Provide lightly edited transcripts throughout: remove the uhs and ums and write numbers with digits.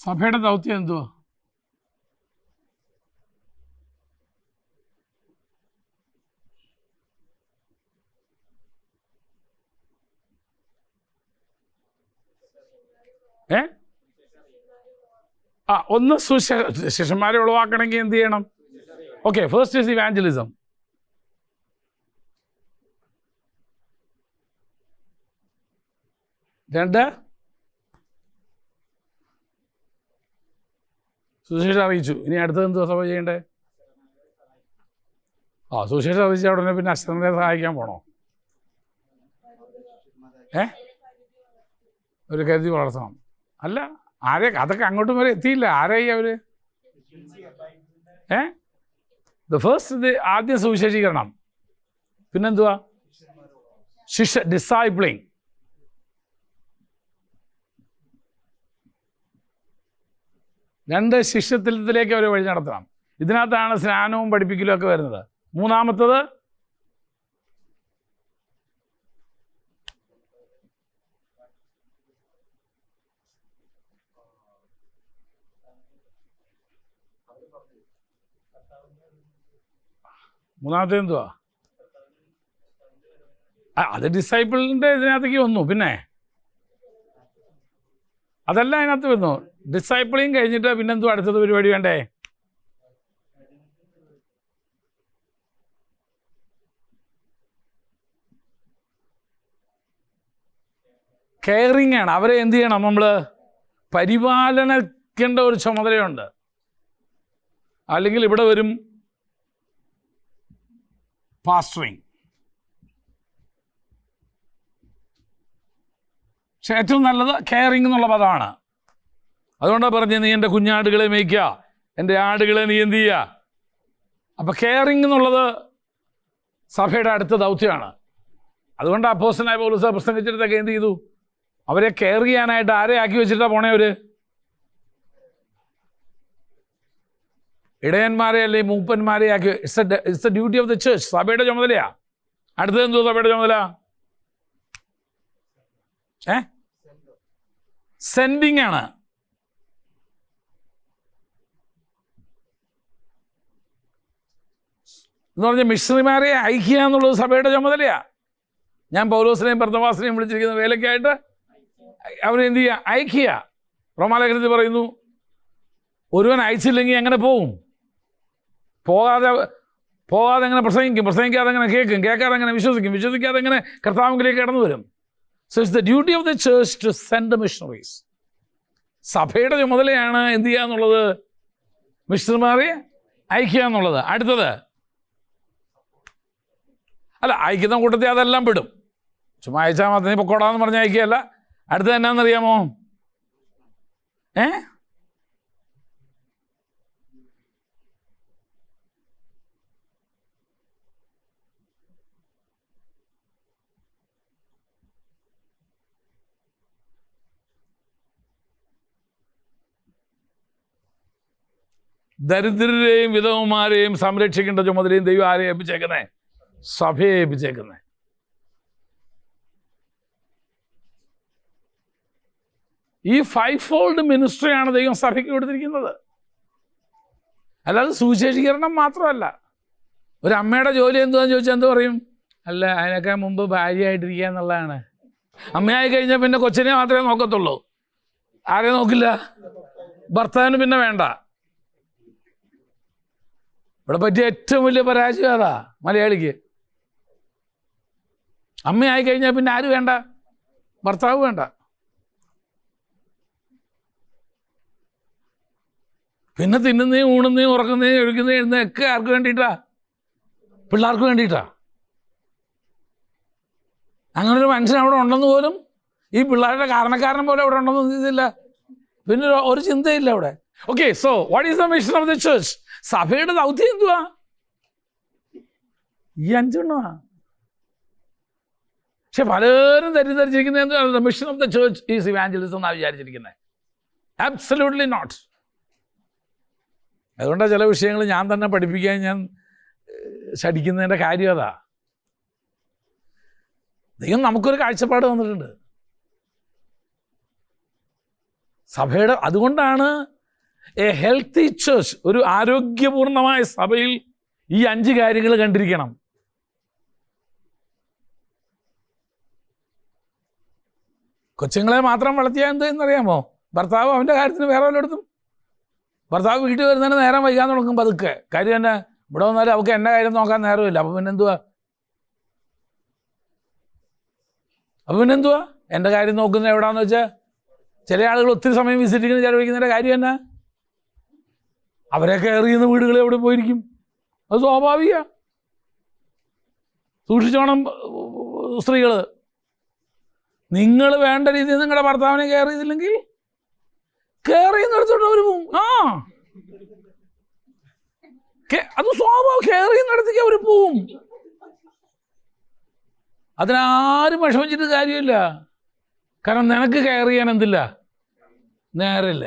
സഭയുടെ ദൗത്യം എന്തുവാ? ഒന്ന് ശിഷ്യന്മാരെ ഉളവാക്കണമെങ്കിൽ എന്ത് ചെയ്യണം? Okay, first is evangelism. രണ്ട്, സുവിശേഷം അറിയിച്ചു. ഇനി അടുത്തത് എന്തുവാ സഭ ചെയ്യണ്ടേ? സുവിശേഷം അറിയിച്ച ഉടനെ പിന്നെ അശ്രദ്ധരെ സഹായിക്കാൻ പോണോ? ഒരു കരുതി വളർത്തണം. അല്ല, അതൊക്കെ അങ്ങോട്ടും വരെ എത്തിയില്ല. ആരായി അവര്? ആദ്യം സുവിശേഷീകരണം, പിന്നെന്തുവാ? ഡിസൈപ്ലിംഗ്. രണ്ട്, ശിഷ്യത്വത്തിലേക്ക് അവരെ വഴി നടത്തണം. ഇതിനകത്താണ് സ്നാനവും പഠിപ്പിക്കലും ഒക്കെ വരുന്നത്. മൂന്നാമത്തത് എന്തുവാ? അത് ഡിസൈപ്പിളിൻ്റെ ഇതിനകത്തേക്ക് വന്നു. പിന്നെ അതല്ല അതിനകത്ത് വന്നു. ഡിസൈപ്പിളിങ് കഴിഞ്ഞിട്ട് പിന്നെന്തോ അടുത്തത് പരിപാടി വേണ്ടേ? കെയറിങ് ആണ്. അവരെ എന്ത് ചെയ്യണം? നമ്മൾ പരിപാലനിക്കേണ്ട ഒരു ചുമതലയുണ്ട്. അല്ലെങ്കിൽ ഇവിടെ വരും പാസ്റ്ററിങ്. പക്ഷെ ഏറ്റവും നല്ലത് കെയറിങ് എന്നുള്ള പദമാണ്. അതുകൊണ്ടാണ് പറഞ്ഞത്, നീ എൻ്റെ കുഞ്ഞാടുകളെ മേയ്ക്കുക, എൻ്റെ ആടുകളെ നീ എന്ത് ചെയ്യുക. അപ്പം കെയറിങ് എന്നുള്ളത് സഭയുടെ അടുത്ത ദൗത്യമാണ്. അതുകൊണ്ട് അപ്പോസ്തലനായ പൗലോസ് പ്രസംഗിച്ചിടത്തൊക്കെ എന്ത് ചെയ്തു? അവരെ കെയർ ചെയ്യാനായിട്ട് ആരെ ആക്കി വെച്ചിട്ടാണ് പോണേ? അവർ ഇടയന്മാരെ അല്ലെങ്കിൽ മൂപ്പന്മാരെ ആക്കി. It's A duty of the church. സഭയുടെ ചുമതലയാ. അടുത്തത് എന്തോ സഭയുടെ ചുമതല? സെൻഡിങ് ആണ്. എന്ന് പറഞ്ഞാൽ മിഷണറിമാരെ അയക്കുക എന്നുള്ളത് സഭയുടെ ചുമതലയാ. ഞാൻ പൗലോസിനെയും ബർന്നബാസിനെയും വിളിച്ചിരിക്കുന്ന വേലയ്ക്കായിട്ട് അവരെന്ത് ചെയ്യുക? അയക്കുക. റോമാലേഖനത്തിൽ പറയുന്നു, ഒരുവൻ അയച്ചില്ലെങ്കിൽ എങ്ങനെ പോവും? പോകാതെ എങ്ങനെ പ്രസംഗിക്കാതെ എങ്ങനെ കേൾക്കാതെ എങ്ങനെ വിശ്വസിക്കാതെ എങ്ങനെ കർത്താവിലേക്ക് കടന്നു വരും? So it's the duty of the church to send the missionaries. സഭയുടെ ചുമതലയാണ് എന്ത് ചെയ്യുക എന്നുള്ളത്? മിഷണറിമാരെ അയക്കുക എന്നുള്ളത്. അടുത്തത് അല്ല, അയക്കുന്ന കൂട്ടത്തിൽ അതെല്ലാം പെടും. ചുമ്മാ അയച്ചാൽ മാത്രം പൊക്കോടാന്ന് പറഞ്ഞ് അയക്കുകയല്ല. അടുത്തത് എന്നാന്നറിയാമോ? ദരിദ്രരെയും വിധവമാരെയും സംരക്ഷിക്കേണ്ട ചുമതലയും ദൈവം ആരെയും ഏൽപ്പിച്ചേക്കുന്നേ? സഭയെ ഏൽപ്പിച്ചേക്കുന്നേ. ഈ 5-fold മിനിസ്ട്രിയാണ് ദൈവം സഭയ്ക്ക് കൊടുത്തിരിക്കുന്നത്. അല്ലാതെ സുവിശേഷീകരണം മാത്രമല്ല. ഒരു അമ്മയുടെ ജോലി എന്തുവാന്ന് ചോദിച്ചാൽ എന്ത് പറയും? അല്ല, അതിനൊക്കെ മുമ്പ് ഭാര്യയായിട്ടിരിക്കുക എന്നുള്ളതാണ്. അമ്മയായി കഴിഞ്ഞാൽ പിന്നെ കൊച്ചിനെ മാത്രമേ നോക്കത്തുള്ളൂ. ആരെയും നോക്കില്ല. ഭർത്താവിന് പിന്നെ വേണ്ട. ഇവിടെ പറ്റിയ ഏറ്റവും വലിയ പരാജയം അതാ മലയാളിക്ക്. അമ്മയായി കഴിഞ്ഞാൽ പിന്നെ ആര് വേണ്ട? ഭർത്താവ് വേണ്ട. പിന്നെ തിന്നുന്നേയും ഊണുന്നേയും ഉറക്കുന്നേയും ഒഴുക്കുന്നേയും എഴുന്നേയൊക്കെ ആർക്ക് വേണ്ടിയിട്ടാ? പിള്ളേർക്ക് വേണ്ടിയിട്ടാ. അങ്ങനൊരു മനുഷ്യൻ അവിടെ ഉണ്ടെന്ന് പോലും ഈ പിള്ളേരുടെ കാരണക്കാരൻ പോലെ അവിടെ ഉണ്ടെന്ന് ഇതില്ല. പിന്നെ ഒരു ചിന്തയില്ല അവിടെ. Okay, so what is the mission of the church? സഭയുടെ ദൗത്യം എന്തുവാ? ഈ 5 എണ്ണമാ. പക്ഷെ പലരും തെറ്റിദ്ധരിച്ചിരിക്കുന്നത് എന്താണ്? Mission of the church is evangelism എന്നാണ് വിചാരിച്ചിരിക്കുന്നത്. Absolutely not. അതുകൊണ്ടാണ് ചില വിഷയങ്ങൾ ഞാൻ തന്നെ പഠിപ്പിക്കാൻ ഞാൻ ശഠിക്കുന്നതിൻ്റെ കാര്യം അതാ. ദൈവം നമുക്കൊരു കാഴ്ചപ്പാട് തന്നിട്ടുണ്ട് സഭയുടെ. അതുകൊണ്ടാണ് എ ഹെൽത്തി ചേർച്ച്, ഒരു ആരോഗ്യപൂർണമായ സഭയിൽ ഈ 5 കാര്യങ്ങൾ കണ്ടിരിക്കണം. കൊച്ചുങ്ങളെ മാത്രം വളർത്തിയാൽ എന്തെന്നറിയാമോ? ഭർത്താവ് അവൻ്റെ കാര്യത്തിന് വേറെ വല്ലയിടത്തും, ഭർത്താവ് വീട്ടിൽ വരുന്നതിന് നേരം വൈകാൻ തുടങ്ങും പതുക്കെ. കാര്യം തന്നെ ഇവിടെ വന്നാലും അവൾക്ക് എൻ്റെ കാര്യം നോക്കാൻ നേരമില്ല. അപ്പം പിന്നെന്തുവാ എൻ്റെ കാര്യം നോക്കുന്നത് എവിടെയാണെന്ന് വെച്ചാൽ, ചില ആളുകൾ ഒത്തിരി സമയം വിസിറ്റിങ്ങിന് ചെലവഴിക്കുന്നതിൻ്റെ കാര്യം തന്നെ അവരെ കെയർ ചെയ്യുന്ന വീടുകളിൽ എവിടെ പോയിരിക്കും. അത് സ്വാഭാവിക. സൂക്ഷിച്ചോണം സ്ത്രീകൾ. നിങ്ങൾ വേണ്ട രീതിയിൽ നിങ്ങളുടെ ഭർത്താവിനെ കെയർ ചെയ്തില്ലെങ്കിൽ കെയർ ചെയ്യുന്നിടത്തോട്ട് അവർ പോവും. അത് സ്വാഭാവികം. കെയർ ചെയ്യുന്നിടത്തേക്ക് അവർ പോവും. അതിനാരും വിഷമിച്ചിട്ട് കാര്യമില്ല. കാരണം നിനക്ക് കെയർ ചെയ്യാൻ എന്തില്ല, നേരമില്ല.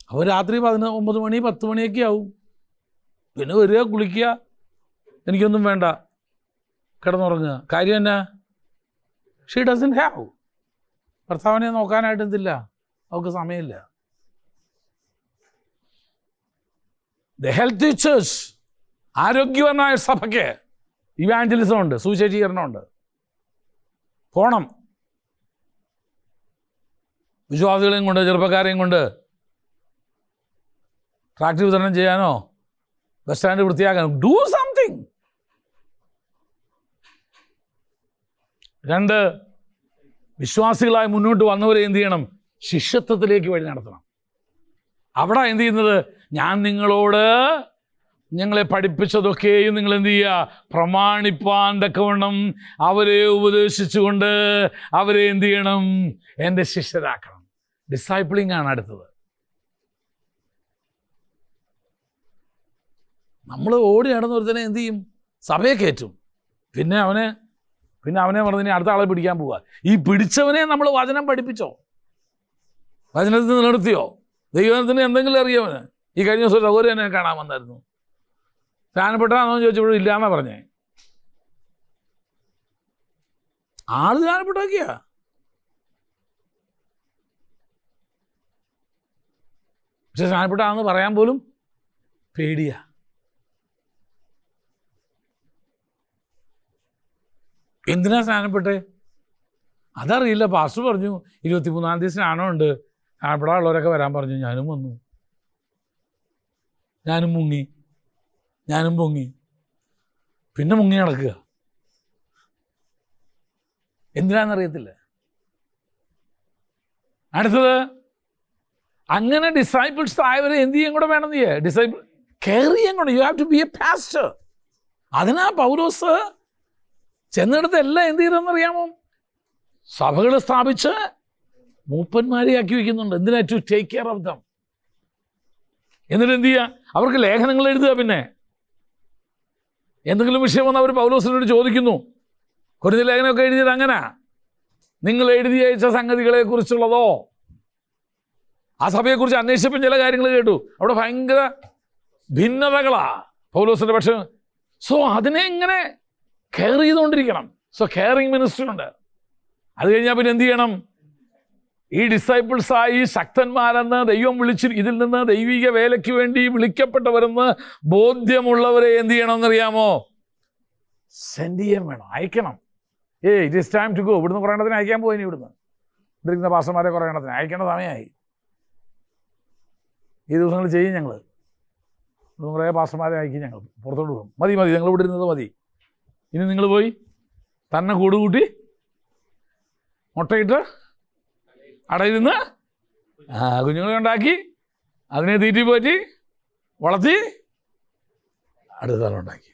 അപ്പോൾ രാത്രി 9 മണി 10 മണിയൊക്കെ ആവും. പിന്നെ വരിക, കുളിക്കുക, എനിക്കൊന്നും വേണ്ട, കിടന്നുറങ്ങുക. കാര്യം എന്നാ? She doesn't have. ഭർത്താവിനെ നോക്കാനായിട്ട് എന്തില്ല, അവൾക്ക് സമയമില്ല. ദ ഹെൽത്തി ചേർച്ച്, ആരോഗ്യവാനായ സഭയ്ക്ക് ഇവാഞ്ചലിസം ഉണ്ട്, സുവിശേഷീകരണമുണ്ട്. പോണം. വിശ്വാസികളെയും കൊണ്ട്, ചെറുപ്പക്കാരെയും കൊണ്ട് ട്രാക്ട് വിതരണം ചെയ്യാനോ ബസ് സ്റ്റാൻഡ് വൃത്തിയാക്കാനോ, ഡൂ സംതിങ്. 2, വിശ്വാസികളായി മുന്നോട്ട് വന്നവരെ എന്ത് ചെയ്യണം? ശിഷ്യത്വത്തിലേക്ക് വഴി നടത്തണം. അവിടെ എന്ത് ചെയ്യുന്നത്? ഞാൻ നിങ്ങളോട് ഞങ്ങളെ പഠിപ്പിച്ചതൊക്കെയും നിങ്ങൾ എന്ത് ചെയ്യുക? പ്രമാണിപ്പാൻ തക്കവണ്ണം അവരെ ഉപദേശിച്ചുകൊണ്ട് അവരെ എന്ത് ചെയ്യണം? എൻ്റെ ശിഷ്യരാക്കണം. ഡിസൈപ്പിളിംഗ് ആണ് അടുത്തത്. നമ്മൾ ഓടി നടന്നൊരുത്തനെ എന്ത് ചെയ്യും? സഭയെ കയറ്റും. പിന്നെ അവനെ പറഞ്ഞ് അടുത്ത ആളെ പിടിക്കാൻ പോവുക. ഈ പിടിച്ചവനെ നമ്മൾ വചനം പഠിപ്പിച്ചോ? വചനത്തിൽ നിലനിർത്തിയോ? ദൈവത്തിന് എന്തെങ്കിലും അറിയാമന്? ഈ കഴിഞ്ഞ ദിവസം സൗകര്യം എന്നെ കാണാൻ വന്നായിരുന്നു. ധ്യാനപ്പെട്ടാന്നോ ചോദിച്ചപ്പോഴും ഇല്ലയെന്നാ പറഞ്ഞേ. ആള് ധ്യാനപ്പെട്ടാക്കിയാ. പക്ഷെ ധ്യാനപ്പെട്ടാന്ന് പറയാൻ പോലും പേടിയാ. എന്തിനാ സ്നാനപ്പെട്ടെ? അതറിയില്ല. പാസ്റ്റർ പറഞ്ഞു 23-ാം തീയതി സ്നാനമുണ്ട്, സ്നാനപ്പെടാനുള്ളവരൊക്കെ വരാൻ പറഞ്ഞു. ഞാനും വന്നു, ഞാനും മുങ്ങി, ഞാനും പൊങ്ങി, പിന്നെ മുങ്ങി നടക്കുക. എന്തിനാണെന്നറിയത്തില്ല. അടുത്തത്, അങ്ങനെ ഡിസൈപ്പിൾസ് ആയവരെ എന്ത് ചെയ്യാൻ കൂടെ വേണം? ഡിസൈപ്പിൾ കെയർ ചെയ്യാൻ കൂടെ. You have to be a pastor. അതിനാ പൗലോസ് ചെന്നിടത്ത് എല്ലാം എന്ത് ചെയ്തെന്നറിയാമോ? സഭകൾ സ്ഥാപിച്ച് മൂപ്പന്മാരെ ആക്കി വയ്ക്കുന്നുണ്ട്. എന്തിനാ? To take care of them. എന്നിട്ട് എന്ത് ചെയ്യുക? അവർക്ക് ലേഖനങ്ങൾ എഴുതുക. പിന്നെ എന്തെങ്കിലും വിഷയം വന്ന് അവർ പൗലോസിനോട് ചോദിക്കുന്നു. കുറച്ച് ലേഖനമൊക്കെ എഴുതിയത് അങ്ങനെ, നിങ്ങൾ എഴുതി അയച്ച സംഗതികളെക്കുറിച്ചുള്ളതോ? ആ സഭയെക്കുറിച്ച് അന്വേഷിച്ചപ്പോൾ ചില കാര്യങ്ങൾ കേട്ടു. അവിടെ ഭയങ്കര ഭിന്നതകളാ പൗലോസിൻ്റെ പക്ഷം. സോ അതിനെ ഇങ്ങനെ കെയർ ചെയ്തുകൊണ്ടിരിക്കണം. സോ കെയറിങ് മിനിസ്ട്രി ഉണ്ട്. അത് കഴിഞ്ഞാൽ പിന്നെ എന്ത് ചെയ്യണം? ഈ ഡിസൈപ്പിൾസായി ശക്തന്മാരെന്ന് ദൈവം ഇതിൽ നിന്ന് ദൈവിക വേലയ്ക്ക് വേണ്ടി വിളിക്കപ്പെട്ടവരെന്ന് ബോധ്യമുള്ളവരെ എന്ത് ചെയ്യണമെന്നറിയാമോ? സെൻഡ് ചെയ്യാൻ വേണം, അയക്കണം. It is time to go. ഇവിടുന്ന് കുറേ എണ്ണത്തിന് അയക്കാൻ പോയി. ഇവിടുന്ന് ഇരിക്കുന്ന പാസ്റ്റർമാരെ കുറേ എണ്ണത്തിന് അയക്കേണ്ട സമയമായി. ഈ ദിവസങ്ങൾ ചെയ്യും ഞങ്ങൾ. ഇവിടുന്ന് കുറേ പാസ്റ്റർമാരെ അയക്കും ഞങ്ങൾ. പുറത്തോട്ട് പോകും. മതി ഞങ്ങൾ ഇവിടെ ഇരുന്നത് മതി. ഇനി നിങ്ങൾ പോയി തന്നെ കൂടുകൂട്ടി മുട്ടയിട്ട് അടയിരുന്ന് കുഞ്ഞുങ്ങളെ ഉണ്ടാക്കി അതിനെ തീറ്റി പോറ്റി വളർത്തി അടുത്ത തലം ഉണ്ടാക്കി.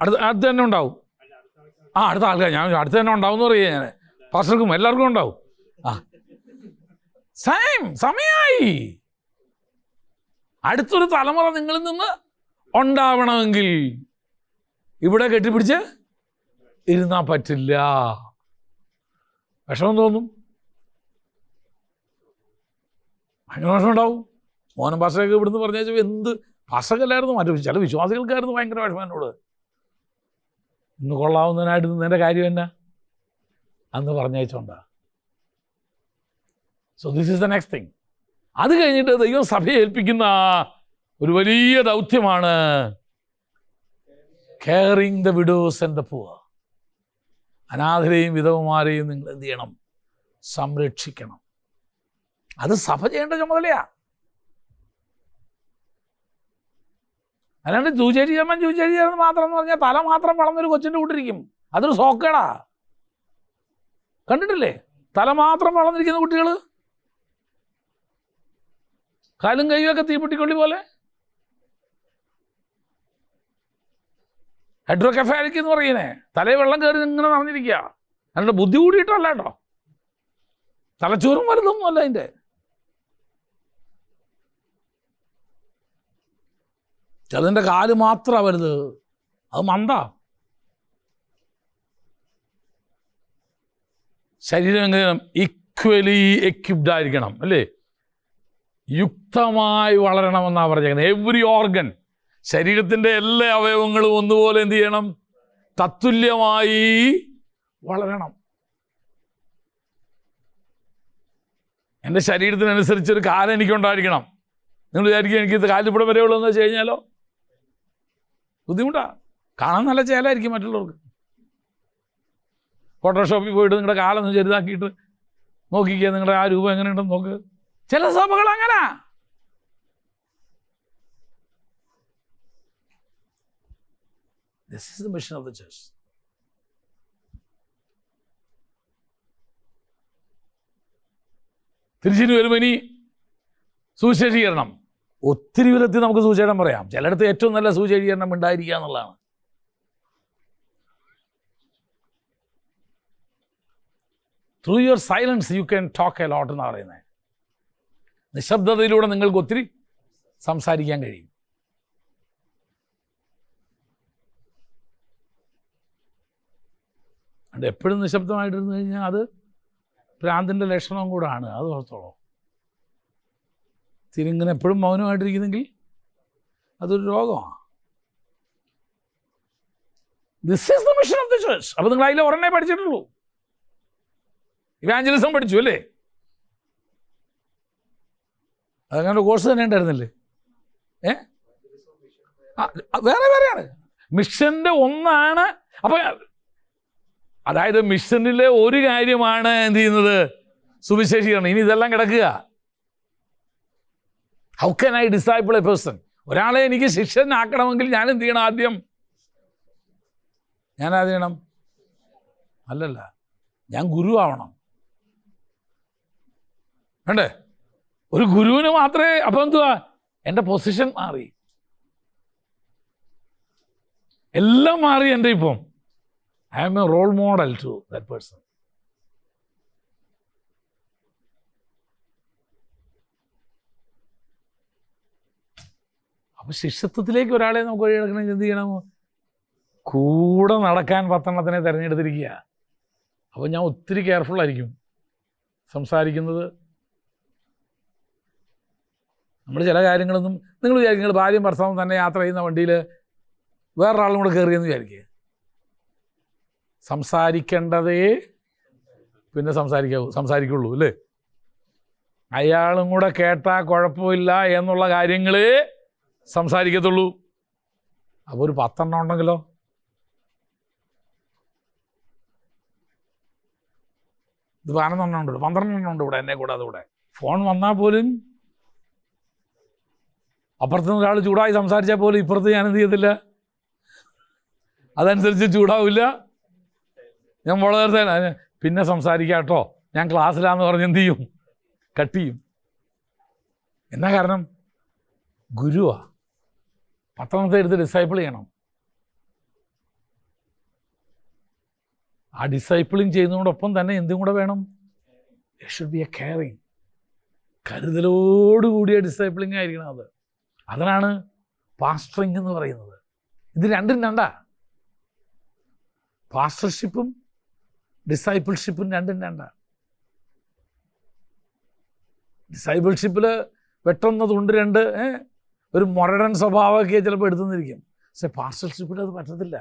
അടുത്ത് തന്നെ ഉണ്ടാവും. അടുത്ത ആൾക്കാർ ഞാൻ അടുത്ത് തന്നെ ഉണ്ടാവും എന്ന് പറയുക. ഞാൻ പാസ്റ്റർക്കും എല്ലാവർക്കും ഉണ്ടാവും. സമയമായി. അടുത്തൊരു തലമുറ നിങ്ങളിൽ നിന്ന് ഉണ്ടാവണമെങ്കിൽ ഇവിടെ കെട്ടിപ്പിടിച്ച് ഇരുന്നാൽ പറ്റില്ല. വിഷമം തോന്നും, ഭയങ്കര വിഷമം ഉണ്ടാവും. മോഹൻ ഭാഷയൊക്കെ ഇവിടുന്ന് പറഞ്ഞാൽ എന്ത് ഭാഷകല്ലായിരുന്നു, മറ്റു ചില വിശ്വാസികൾക്കായിരുന്നു ഭയങ്കര വിഷമം എന്നോട്. ഇന്ന് കൊള്ളാവുന്നതിനായിട്ട് നിന്നതിൻ്റെ കാര്യം എന്നാ അന്ന് പറഞ്ഞയച്ചോണ്ടാ. So this is the next thing. അത് കഴിഞ്ഞിട്ട് ദൈവം സഭയെ ഏൽപ്പിക്കുന്ന ഒരു വലിയ ദൗത്യമാണ് caring the widows and the poor. അനാഥരെയും വിധവമാരെയും നിങ്ങൾ എന്ത് ചെയ്യണം? സംരക്ഷിക്കണം. അത് സഭ ചെയ്യേണ്ട ചുമതലയാ. അല്ലാണ്ട് ചൂചേരിയമ്മൻ മാത്രം എന്ന് പറഞ്ഞാൽ തല മാത്രം വളർന്നൊരു കൊച്ചിൻ്റെ കൂട്ടിരിക്കും. അതൊരു സോക്കേടാ. കണ്ടിട്ടില്ലേ തല മാത്രം വളർന്നിരിക്കുന്ന കുട്ടികൾ? കാലും കൈയൊക്കെ തീപ്പെട്ടിക്കൊള്ളി പോലെ. ഹൈഡ്രോകെഫാലിക് എന്ന് പറയുന്നേ, തലയിൽ വെള്ളം കയറി ഇങ്ങനെ നടന്നിരിക്കുക. അതിൻ്റെ ബുദ്ധി കൂടിയിട്ടല്ല കേട്ടോ, തലച്ചോറും വലുതൊന്നും അല്ല അതിൻ്റെ. ചിലതിൻ്റെ കാല് മാത്രമാണ് വലുത്, അത് മന്ദ. ശരീരം എങ്ങനെ ഈക്വലി എക്യുപ്ഡ് ആയിരിക്കണം അല്ലേ? യുക്തമായി വളരണമെന്നാണ് പറഞ്ഞേക്കുന്നത്. എവ്രി ഓർഗൻ, ശരീരത്തിൻ്റെ എല്ലാ അവയവങ്ങളും ഒന്നുപോലെ എന്ത് ചെയ്യണം? തത്തുല്യമായി വളരണം. എൻ്റെ ശരീരത്തിനനുസരിച്ചൊരു കാലം എനിക്കുണ്ടായിരിക്കണം. നിങ്ങൾ വിചാരിക്കും എനിക്കിത് കാലിപ്പിടം വരെ ഉള്ളതെന്ന് വെച്ച് കഴിഞ്ഞാലോ ബുദ്ധിമുട്ടാണ്. കാണാൻ നല്ല ചേലായിരിക്കും മറ്റുള്ളവർക്ക്. ഫോട്ടോഷോപ്പിൽ പോയിട്ട് നിങ്ങളുടെ കാലൊന്ന് ചെറുതാക്കിയിട്ട് നോക്കിക്കുക, നിങ്ങളുടെ ആ രൂപം എങ്ങനെയുണ്ടെന്ന് നോക്ക്. ചില സഭകൾ അങ്ങനെ. This is the mission of the church. തിരിച്ചിട്ട് വരുമ്പോൾ ഇനി സുവിശേഷീകരണം. ഒത്തിരി വിധത്തിൽ നമുക്ക് സുവിശേഷം പറയാം. ചിലയിടത്ത് ഏറ്റവും നല്ല സുവിശേഷീകരണം ഉണ്ടായിരിക്കുക എന്നുള്ളതാണ്. Through your silence you can talk a lot എന്നാണ് പറയുന്നത്. നിശബ്ദതയിലൂടെ നിങ്ങൾക്ക് ഒത്തിരി സംസാരിക്കാൻ കഴിയും. അത് എപ്പോഴും നിശബ്ദമായിട്ടിരുന്നു കഴിഞ്ഞാൽ അത് ഭ്രാന്തിൻ്റെ ലക്ഷണവും കൂടാണ്. അത് ഓർത്തോളൂ. തിരിങ്ങനെ എപ്പോഴും മൗനമായിട്ടിരിക്കുന്നെങ്കിൽ അതൊരു രോഗമാണ്. This is the mission of the church. അപ്പോൾ നിങ്ങൾ അതിൽ ഒരെണ്ണേ പഠിച്ചിട്ടുള്ളൂ. ഇവാഞ്ചലിസം പഠിച്ചു അല്ലേ? അതങ്ങനെ കോഴ്സ് തന്നെ ഉണ്ടായിരുന്നില്ലേ? വേറെ വേറെയാണ്. മിഷൻ്റെ ഒന്നാണ്. അപ്പോൾ അതായത് മിഷനിലെ ഒരു കാര്യമാണ് എന്ത് ചെയ്യുന്നത്? സുവിശേഷീകരണം. ഇനി ഇതെല്ലാം കിടക്കുക. How can I disciple A person? ഒരാളെ എനിക്ക് ശിഷ്യനാക്കണമെങ്കിൽ ഞാൻ എന്ത് ചെയ്യണം? ആദ്യം ഞാൻ ആദ്യം ചെയ്യണം അല്ലല്ല, ഞാൻ ഗുരു ആവണം. വേണ്ടേ? ഒരു ഗുരുവിന് മാത്രമേ. അപ്പം എന്തുവാ? എൻ്റെ പൊസിഷൻ മാറി, എല്ലാം മാറി എൻ്റെ. ഇപ്പം I am a role model to that person. അപ്പോൾ ശിഷ്യത്വത്തിലേക്ക് ഒരാളെ നമുക്ക് വഴിയെടുക്കണമെങ്കിൽ എന്ത് ചെയ്യണം? കൂടെ നടക്കാൻ 10 തിരഞ്ഞെടുത്തിരിക്കുക. അപ്പോൾ ഞാൻ ഒത്തിരി കെയർഫുള്ളായിരിക്കും സംസാരിക്കുന്നത്. നമ്മൾ ചില കാര്യങ്ങളൊന്നും, നിങ്ങൾ വിചാരിക്കും നിങ്ങൾ ഭാര്യയും ഭർത്താവും തന്നെ യാത്ര ചെയ്യുന്ന വണ്ടിയിൽ വേറൊരാളും കൂടെ കയറിയെന്ന് വിചാരിക്കുക. സംസാരിക്കേണ്ടതേ പിന്നെ സംസാരിക്കുള്ളൂ അല്ലേ? അയാളും കൂടെ കേട്ടാൽ കുഴപ്പമില്ല എന്നുള്ള കാര്യങ്ങളേ സംസാരിക്കത്തുള്ളൂ. അപ്പോൾ ഒരു 10 ഉണ്ടെങ്കിലോ? ഇത് 11 ഉണ്ട്, 12 ഇവിടെ എന്നെ കൂടാതെ. ഇവിടെ ഫോൺ വന്നാൽ പോലും അപ്പുറത്തുനിന്ന് ഒരാൾ ചൂടായി സംസാരിച്ചാൽ പോലും ഇപ്പുറത്ത് ഞാൻ എന്ത് ചെയ്യത്തില്ല, അതനുസരിച്ച് ചൂടാവില്ല. ഞാൻ വളരെ പിന്നെ സംസാരിക്കാം കേട്ടോ, ഞാൻ ക്ലാസ്സിലാന്ന് പറഞ്ഞ് എന്ത് ചെയ്യും? കട്ട് ചെയ്യും. എന്നാ കാരണം? ഗുരുവാ. 10 എടുത്ത് ഡിസൈപ്പിൾ ചെയ്യണം. ആ ഡിസൈപ്പിളിങ് ചെയ്യുന്നതോടൊപ്പം തന്നെ എന്തും കൂടെ വേണം? It should be a caring. കരുതലോടുകൂടിയ ഡിസൈപ്പിളിങ് ആയിരിക്കണം അത്. അതിനാണ് പാസ്റ്ററിങ് എന്ന് പറയുന്നത്. ഇത് രണ്ടും രണ്ടാ. പാസ്റ്റർഷിപ്പും ഡിസൈപ്പിൾഷിപ്പും രണ്ടും രണ്ടാണ്. ഡിസൈപ്പിൾഷിപ്പിൽ വെട്ടുന്നതുണ്ട് രണ്ട്, ഒരു മൊരടൻ സ്വഭാവമൊക്കെ ചിലപ്പോൾ എടുത്തുനിന്നിരിക്കും. പക്ഷെ പാസ്റ്റർഷിപ്പിൽ അത് പറ്റത്തില്ല.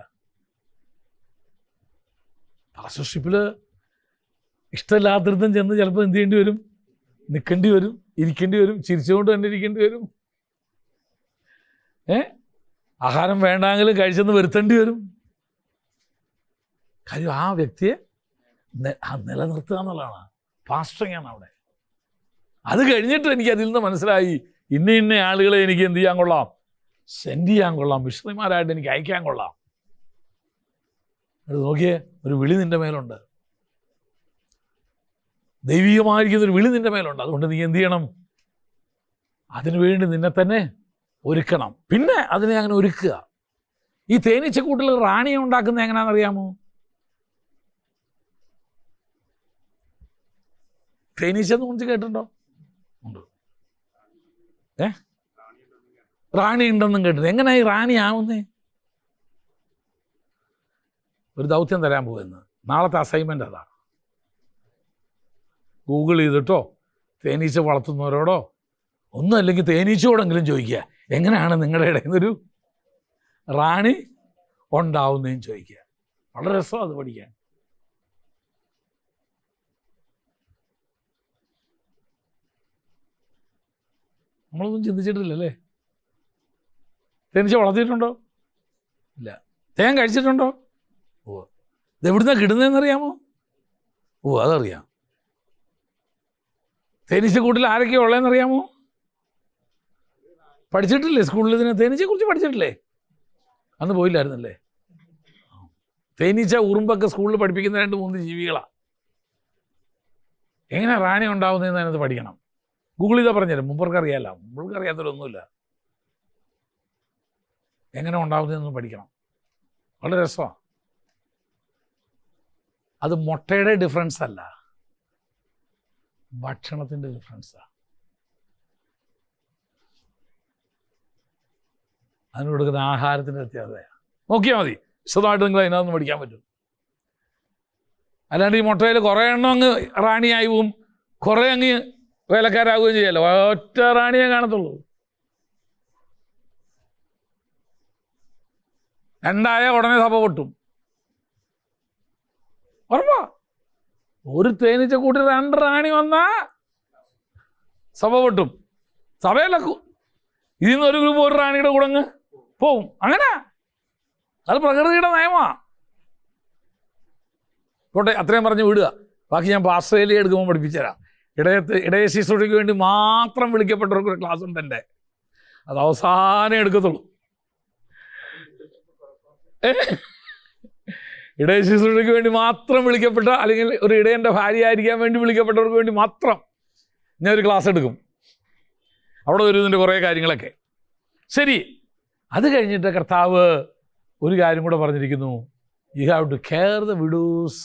പാസ്റ്റർഷിപ്പിൽ ഇഷ്ടമില്ലാത്തടത്തും ചെന്ന് ചിലപ്പോൾ എന്ത് ചെയ്യേണ്ടി വരും? നിൽക്കേണ്ടി വരും, ഇരിക്കേണ്ടി വരും, ചിരിച്ചുകൊണ്ട് തന്നെ ഇരിക്കേണ്ടി വരും. ആഹാരം വേണ്ടെങ്കിലും കഴിച്ചെന്ന് വരുത്തേണ്ടി വരും. കാര്യം ആ വ്യക്തിയെ നിലനിർത്തുക എന്നുള്ളതാണ് പാസ്റ്ററിങ്ങാണ് അവിടെ. അത് കഴിഞ്ഞിട്ട് എനിക്ക് അതിൽ നിന്ന് മനസ്സിലായി, ഇന്ന ആളുകളെ എനിക്ക് എന്ത് ചെയ്യാൻ കൊള്ളാം? സെൻഡ് ചെയ്യാൻ കൊള്ളാം, മിഷണറിമാരായിട്ട് എനിക്ക് അയക്കാൻ കൊള്ളാം. അത് നോക്കിയേ, ഒരു വിളി നിൻ്റെ മേലുണ്ട്, ദൈവികമായിരിക്കുന്നൊരു വിളി നിൻ്റെ മേലുണ്ട്. അതുകൊണ്ട് നീ എന്ത് ചെയ്യണം? അതിനുവേണ്ടി നിന്നെ തന്നെ ഒരുക്കണം. പിന്നെ അതിനെ അങ്ങനെ ഒരുക്കുക. ഈ തേനീച്ചക്കൂട്ടിൽ റാണിയെ ഉണ്ടാക്കുന്നത് എങ്ങനെയാണെന്നറിയാമോ? തേനീച്ചെന്ന് കുറിച്ച് കേട്ടിട്ടുണ്ടോ? ഉണ്ട്. റാണി ഉണ്ടെന്നും കേട്ടത്. എങ്ങനെയായി റാണി ആവുന്നേ? ഒരു ദൗത്യം തരാൻ പോകുന്നത്, നാളത്തെ അസൈൻമെൻ്റ് അതാ. ഗൂഗിൾ ചെയ്തിട്ടോ തേനീച്ച വളർത്തുന്നവരോടോ ഒന്നും അല്ലെങ്കിൽ തേനീച്ചയോടെങ്കിലും ചോദിക്കുക, എങ്ങനെയാണ് നിങ്ങളുടെ ഇടയിൽ നിന്നൊരു റാണി ഉണ്ടാവുന്നതെന്ന് ചോദിക്കുക. വളരെ രസമാണ് അത് പഠിക്കാൻ. നമ്മളൊന്നും ചിന്തിച്ചിട്ടില്ലല്ലേ? തേനീച്ച വളർത്തിയിട്ടുണ്ടോ? ഇല്ല. തേൻ കഴിച്ചിട്ടുണ്ടോ? ഓ. ഇതെവിടുന്നാണ് കിടുന്നതെന്നറിയാമോ? ഓ, അതറിയാം. തേനീച്ചക്കൂട്ടിൽ ആരൊക്കെയാണ് ഉള്ളതെന്നറിയാമോ? പഠിച്ചിട്ടില്ലേ സ്കൂളിൽ? ഇതിനെ തേനീച്ചയെക്കുറിച്ച് പഠിച്ചിട്ടില്ലേ? അന്ന് പോയില്ലായിരുന്നല്ലേ? തേനീച്ച, ഉറുമ്പൊക്കെ സ്കൂളിൽ പഠിപ്പിക്കുന്ന 2-3 ജീവികളാണ്. എങ്ങനെ റാണി ഉണ്ടാവുന്നതെന്ന് അതിനകത്ത് പഠിക്കണം. ഗൂഗിൾ ചെയ്താൽ പറഞ്ഞുതരും. മുമ്പർക്ക് അറിയാമല്ലോ, മുമ്പർക്ക് അറിയാത്തവരൊന്നുമില്ല. എങ്ങനെ ഉണ്ടാവുന്നതെന്ന് പഠിക്കണം. വളരെ രസമാണ്. അത് മുട്ടയുടെ ഡിഫറൻസ് അല്ല, ഭക്ഷണത്തിൻ്റെ ഡിഫറൻസാണ്. അതിന് കൊടുക്കുന്ന ആഹാരത്തിൻ്റെ വ്യത്യാസമാണ്. നോക്കിയാൽ മതി, വിശദമായിട്ട് നിങ്ങൾ അതിനകത്ത് പഠിക്കാൻ പറ്റും. അല്ലാണ്ട് ഈ മുട്ടയിൽ കുറേ എണ്ണം അങ്ങ് റാണിയായി പോവും, കുറേ അങ്ങ് വേലക്കാരാകുകയും ചെയ്യല്ലോ. ഒറ്റ റാണിയെ കാണത്തുള്ളൂ. 2 ഉടനെ സഭ പൊട്ടും. ഉറപ്പാ. ഒരു തേനീച്ചക്കൂട്ടിൽ 2 റാണി വന്നാ സഭ പൊട്ടും. സഭയിലൊക്കെ ഇതിൽ നിന്ന് ഒരു ഗ്രൂപ്പ് ഒരു റാണിയുടെ കൂടെ അങ്ങ് പോവും. അങ്ങനെ അത് പ്രകൃതിയുടെ നിയമമാണ്. പോട്ടെ, അത്രയും പറഞ്ഞ് വിടുക. ബാക്കി ഞാൻ പാസ്റ്ററേലി എടുക്കുമ്പോൾ പഠിപ്പിച്ചുതരാം. ഇടയ ശുശ്രൂഷയ്ക്ക് വേണ്ടി മാത്രം വിളിക്കപ്പെട്ടവർക്കൊരു ക്ലാസ് ഉണ്ട് എൻ്റെ. അത് അവസാനം എടുക്കത്തുള്ളൂ. ഇടയ ശുശ്രൂഷയ്ക്ക് വേണ്ടി മാത്രം വിളിക്കപ്പെട്ട, അല്ലെങ്കിൽ ഒരു ഇടയൻ്റെ ഭാര്യ ആയിരിക്കാൻ വേണ്ടി വിളിക്കപ്പെട്ടവർക്ക് വേണ്ടി മാത്രം ഞാനൊരു ക്ലാസ് എടുക്കും. അവിടെ വരും ഇതിൻ്റെ കുറേ കാര്യങ്ങളൊക്കെ. ശരി, അത് കഴിഞ്ഞിട്ട് കർത്താവ് ഒരു കാര്യം കൂടെ പറഞ്ഞിരിക്കുന്നു. You have to care the widows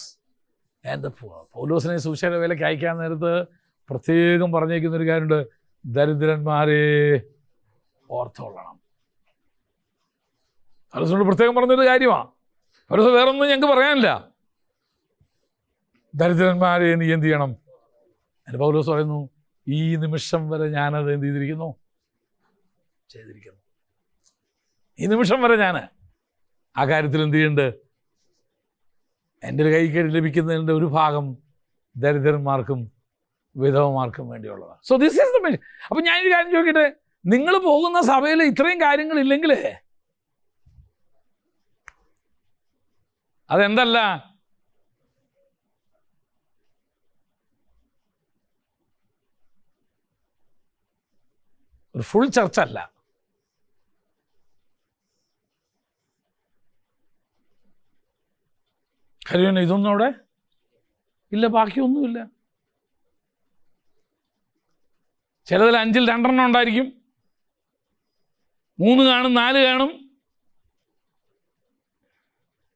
and the poor. പൗലോസിനെ സുവിശേഷ വേലയ്ക്ക് അയക്കാൻ നേരത്ത് പ്രത്യേകം പറഞ്ഞിരിക്കുന്നൊരു കാര്യമുണ്ട്, ദരിദ്രന്മാരെ ഓർത്തോളണം. പൗലോസിനോട് പ്രത്യേകം പറഞ്ഞൊരു കാര്യമാണ്. പൗലോസ് വേറൊന്നും ഞങ്ങൾക്ക് പറയാനില്ല, ദരിദ്രന്മാരെ നീ എന്ത് ചെയ്യണം. എൻ്റെ പൗലോസ് പറയുന്നു, ഈ നിമിഷം വരെ ഞാനത് എന്ത് ചെയ്തിരിക്കുന്നു? ചെയ്തിരിക്കുന്നു. ഈ നിമിഷം വരെ ഞാൻ ആ കാര്യത്തിൽ എന്ത് ചെയ്യുന്നുണ്ട്? എൻ്റെ ഒരു കൈക്ക് ലഭിക്കുന്നതിൻ്റെ ഒരു ഭാഗം ദരിദ്രന്മാർക്കും വിധവമാർക്കും വേണ്ടിയുള്ളതാണ്. So this is the main. അപ്പം ഞാനൊരു കാര്യം ചോദിക്കട്ടെ, നിങ്ങൾ പോകുന്ന സഭയിൽ ഇത്രയും കാര്യങ്ങളില്ലെങ്കിൽ അതെന്തല്ല? ഒരു ഫുൾ ചർച്ചല്ല. കാര്യം ഇതൊന്നും അവിടെ ഇല്ല, ബാക്കിയൊന്നുമില്ല. ചിലതിൽ 5-ൽ 2 ഉണ്ടായിരിക്കും, 3 കാണും, 4 കാണും.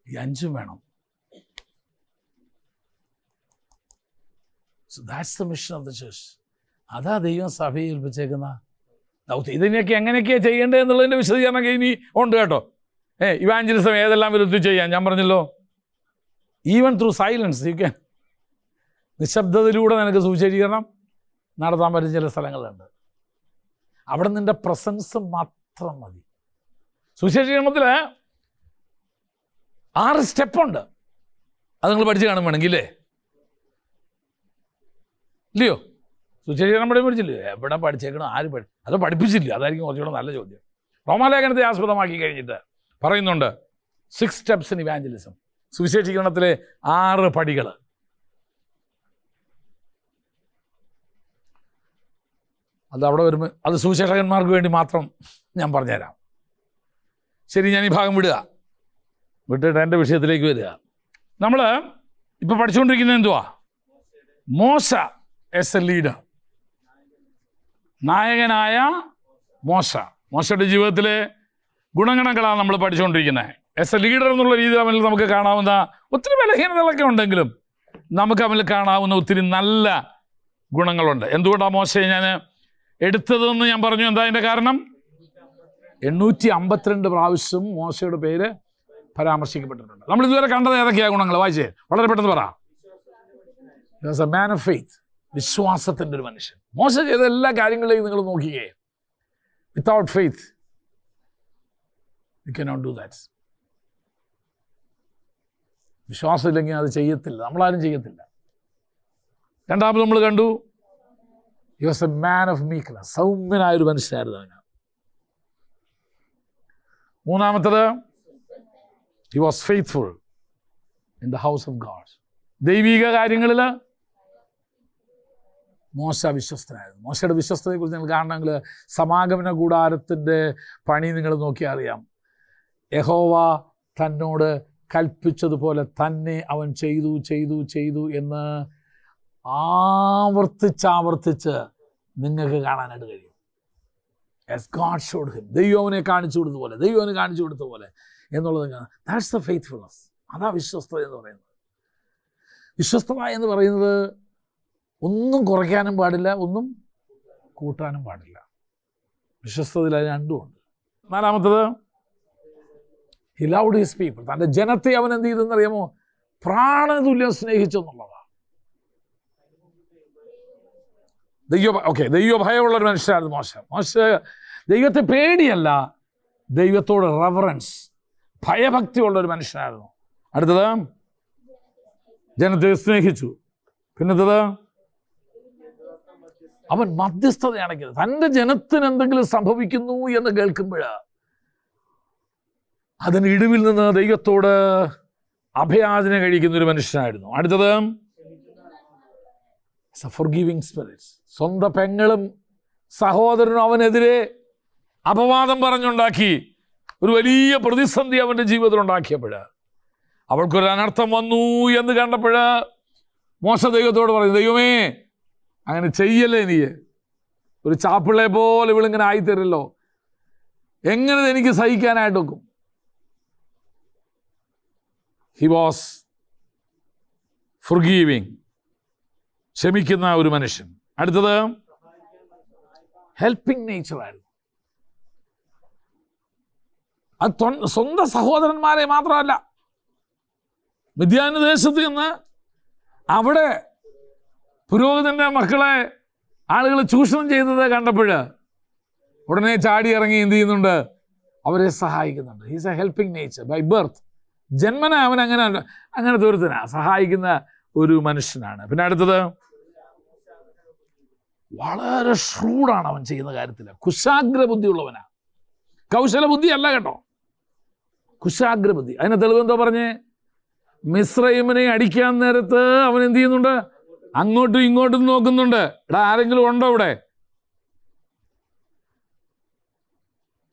ഈ 5 വേണം. So that's the mission of the church. അതാ ദൈവം സഭയെ ഏൽപ്പിച്ചേക്കുന്ന ദൗത്യം. ഇതിനൊക്കെ എങ്ങനെയൊക്കെയാണ് ചെയ്യേണ്ടത് എന്നുള്ളതിൻ്റെ വിശദീകരണം ഇനി ഉണ്ട് കേട്ടോ. ഇവാഞ്ചലിസം ഏതെല്ലാം വിധത്തിൽ ചെയ്യാം ഞാൻ പറഞ്ഞല്ലോ. Even through silence you can. നിശബ്ദതയിലൂടെ നിനക്ക് സുവിശേഷീകരണം നടത്താൻ പറ്റുന്ന ചില സ്ഥലങ്ങളുണ്ട്. അവിടെ നിൻ്റെ പ്രസൻസ് മാത്രം മതി. സുവിശേഷീകരണത്തിൽ 6 സ്റ്റെപ്പുണ്ട്. അത് നിങ്ങൾ പഠിച്ച് കാണും വേണമെങ്കിൽ, ഇല്ലയോ? സുവിശേഷീകരണം പഠിച്ചില്ലേ? എവിടെ പഠിച്ചേക്കണം? ആര് അത് പഠിപ്പിച്ചില്ല? അതായിരിക്കും കുറച്ചുകൂടെ നല്ല ചോദ്യം. റോമാലേഖനത്തെ ആസ്പദമാക്കി കഴിഞ്ഞിട്ട് പറയുന്നുണ്ട് 6 steps in evangelism. സുവിശേഷീകരണത്തിലെ 6 പടികൾ. അത് അവിടെ വരുമ്പോൾ അത് സുവിശേഷകന്മാർക്ക് വേണ്ടി മാത്രം ഞാൻ പറഞ്ഞുതരാം. ശരി, ഞാൻ ഈ ഭാഗം വിട്ടിട്ട് എൻ്റെ വിഷയത്തിലേക്ക് വരിക. നമ്മൾ ഇപ്പോൾ പഠിച്ചുകൊണ്ടിരിക്കുന്നത് എന്തുവാ? മോശ എസ് എ ലീഡർ, നായകനായ മോശയുടെ ജീവിതത്തിലെ ഗുണഗണങ്ങളാണ് നമ്മൾ പഠിച്ചുകൊണ്ടിരിക്കുന്നത്. എസ് എ ലീഡർ എന്നുള്ള രീതിയിൽ അവനിൽ നമുക്ക് കാണാവുന്ന ഒത്തിരി ബലഹീനതകളൊക്കെ ഉണ്ടെങ്കിലും നമുക്ക് അവനിൽ കാണാവുന്ന ഒത്തിരി നല്ല ഗുണങ്ങളുണ്ട്. എന്തുകൊണ്ടാണ് മോശയെ ഞാൻ എടുത്തതെന്ന് ഞാൻ പറഞ്ഞു. എന്താ അതിൻ്റെ കാരണം? 852 പ്രാവശ്യം മോശയുടെ പേര് പരാമർശിക്കപ്പെട്ടിട്ടുണ്ട്. നമ്മൾ ഇതുവരെ കണ്ടത് ഏതൊക്കെയാണ് ഗുണങ്ങൾ? വായിച്ചേ, വളരെ പെട്ടെന്ന് പറ. എ മാൻ ഓഫ് ഫെയ്ത്ത്, വിശ്വാസത്തിൻ്റെ ഒരു മനുഷ്യൻ. മോശ ചെയ്ത എല്ലാ കാര്യങ്ങളിലേക്കും നിങ്ങൾ നോക്കിയേ. Without faith you cannot do that. വിശ്വാസമില്ലെങ്കിൽ അത് ചെയ്യത്തില്ല, നമ്മളാരും ചെയ്യത്തില്ല. രണ്ടാമത് നമ്മൾ കണ്ടു, he was a man of meekness, സൗമ്യനായൊരു മനുഷ്യനായിരുന്നു അവന്. മൂന്നാമത്തത്, he was faithful in the house of God. ദൈവിക കാര്യങ്ങളിൽ മോശ വിശ്വസ്തനായിരുന്നു. മോശയുടെ വിശ്വസ്തതയെക്കുറിച്ച് നിങ്ങൾ കാണണമെങ്കിൽ സമാഗമന കൂടാരത്തിൻ്റെ പണി നിങ്ങൾ നോക്കിയാൽ അറിയാം. യഹോവ തന്നോട് കൽപ്പിച്ചതുപോലെ തന്നെ അവൻ ചെയ്തു എന്ന് ആവർത്തിച്ച് നിങ്ങൾക്ക് കാണാനായിട്ട് കഴിയും. As God showed him, ദൈവം അവനെ കാണിച്ചു കൊടുത്ത പോലെ എന്നുള്ളത് ദാറ്റ്സ് ദ ഫെയ്ത്ത്ഫുൾനെസ്. അതാ വിശ്വസ്തത എന്ന് പറയുന്നത്. വിശ്വസ്തത എന്ന് പറയുന്നത് ഒന്നും കുറയ്ക്കാനും പാടില്ല, ഒന്നും കൂട്ടാനും പാടില്ല. വിശ്വസ്തതയിൽ അത് രണ്ടുമുണ്ട്. നാലാമത്തത്, he loved his people. തൻ്റെ ജനത്തെ അവൻ എന്ത് ചെയ്തെന്നറിയാമോ? പ്രാണതുല്യം സ്നേഹിച്ചെന്നുള്ളതാണ്. ദൈവഭയമുള്ളൊരു മനുഷ്യനായിരുന്നു മോശ. ദൈവത്തെ പേടിയല്ല, ദൈവത്തോട് റെവറൻസ്, ഭയഭക്തിയുള്ളൊരു മനുഷ്യനായിരുന്നു. അടുത്തത്, ജനത്തെ സ്നേഹിച്ചു. പിന്നത്തത്, അവൻ മധ്യസ്ഥതയാണെങ്കിൽ തൻ്റെ ജനത്തിന് എന്തെങ്കിലും സംഭവിക്കുന്നു എന്ന് കേൾക്കുമ്പോൾ അതിന് ഇടിവിൽ നിന്ന് ദൈവത്തോട് അഭയാചന കഴിക്കുന്ന ഒരു മനുഷ്യനായിരുന്നു. അടുത്തത്, ഫോർഗിവിങ് സ്പിരിറ്റ്സ്. സ്വന്തം പെങ്ങളും സഹോദരനും അവനെതിരെ അപവാദം പറഞ്ഞുണ്ടാക്കി ഒരു വലിയ പ്രതിസന്ധി അവൻ്റെ ജീവിതത്തിൽ ഉണ്ടാക്കിയപ്പോൾ, അവൾക്കൊരു അനർത്ഥം വന്നു എന്ന് കണ്ടപ്പോൾ മോശ ദൈവത്തോട് പറയും, ദൈവമേ അങ്ങനെ ചെയ്യല്ലേ, നീ ഒരു ചാപ്പിള്ളയെ പോലെ ഇവളിങ്ങനെ ആയിത്തരല്ലോ, എങ്ങനെ എനിക്ക് സഹിക്കാനായിട്ട് വെക്കും? ഹി വാസ് ഫൊർഗീവിങ്, ക്ഷമിക്കുന്ന ഒരു മനുഷ്യൻ. അടുത്തത്, ഹെൽപ്പിംഗ് നേച്ചറായിരുന്നു. അത് സ്വന്തം സഹോദരന്മാരെ മാത്രമല്ല, മിദ്യാൻ ദേശത്ത് നിന്ന് അവിടെ പുരോഹിതൻ്റെ മക്കളെ ആളുകൾ ചൂഷണം ചെയ്തത് കണ്ടപ്പോൾ ഉടനെ ചാടി ഇറങ്ങി എന്ത് ചെയ്യുന്നുണ്ട്? അവരെ സഹായിക്കുന്നുണ്ട്. He's a helping nature by birth. ജന്മന അവൻ അങ്ങനത്തെ ഒരുത്തനാ, സഹായിക്കുന്ന ഒരു മനുഷ്യനാണ്. പിന്നെ അടുത്തത്, വളരെ ഷ്രൂഡാണ് അവൻ ചെയ്യുന്ന കാര്യത്തിൽ. കുശാഗ്ര ബുദ്ധിയുള്ളവനാ, കൗശല ബുദ്ധി അല്ല കേട്ടോ, കുശാഗ്ര ബുദ്ധി. അതിന് തെളിവെന്തോ പറഞ്ഞേ? മിസ്രൈമിനെ അടിക്കാൻ നേരത്ത് അവൻ എന്ത് ചെയ്യുന്നുണ്ട്? അങ്ങോട്ടും ഇങ്ങോട്ടും നോക്കുന്നുണ്ട്. എടാ, ആരെങ്കിലും ഉണ്ടോ ഇവിടെ?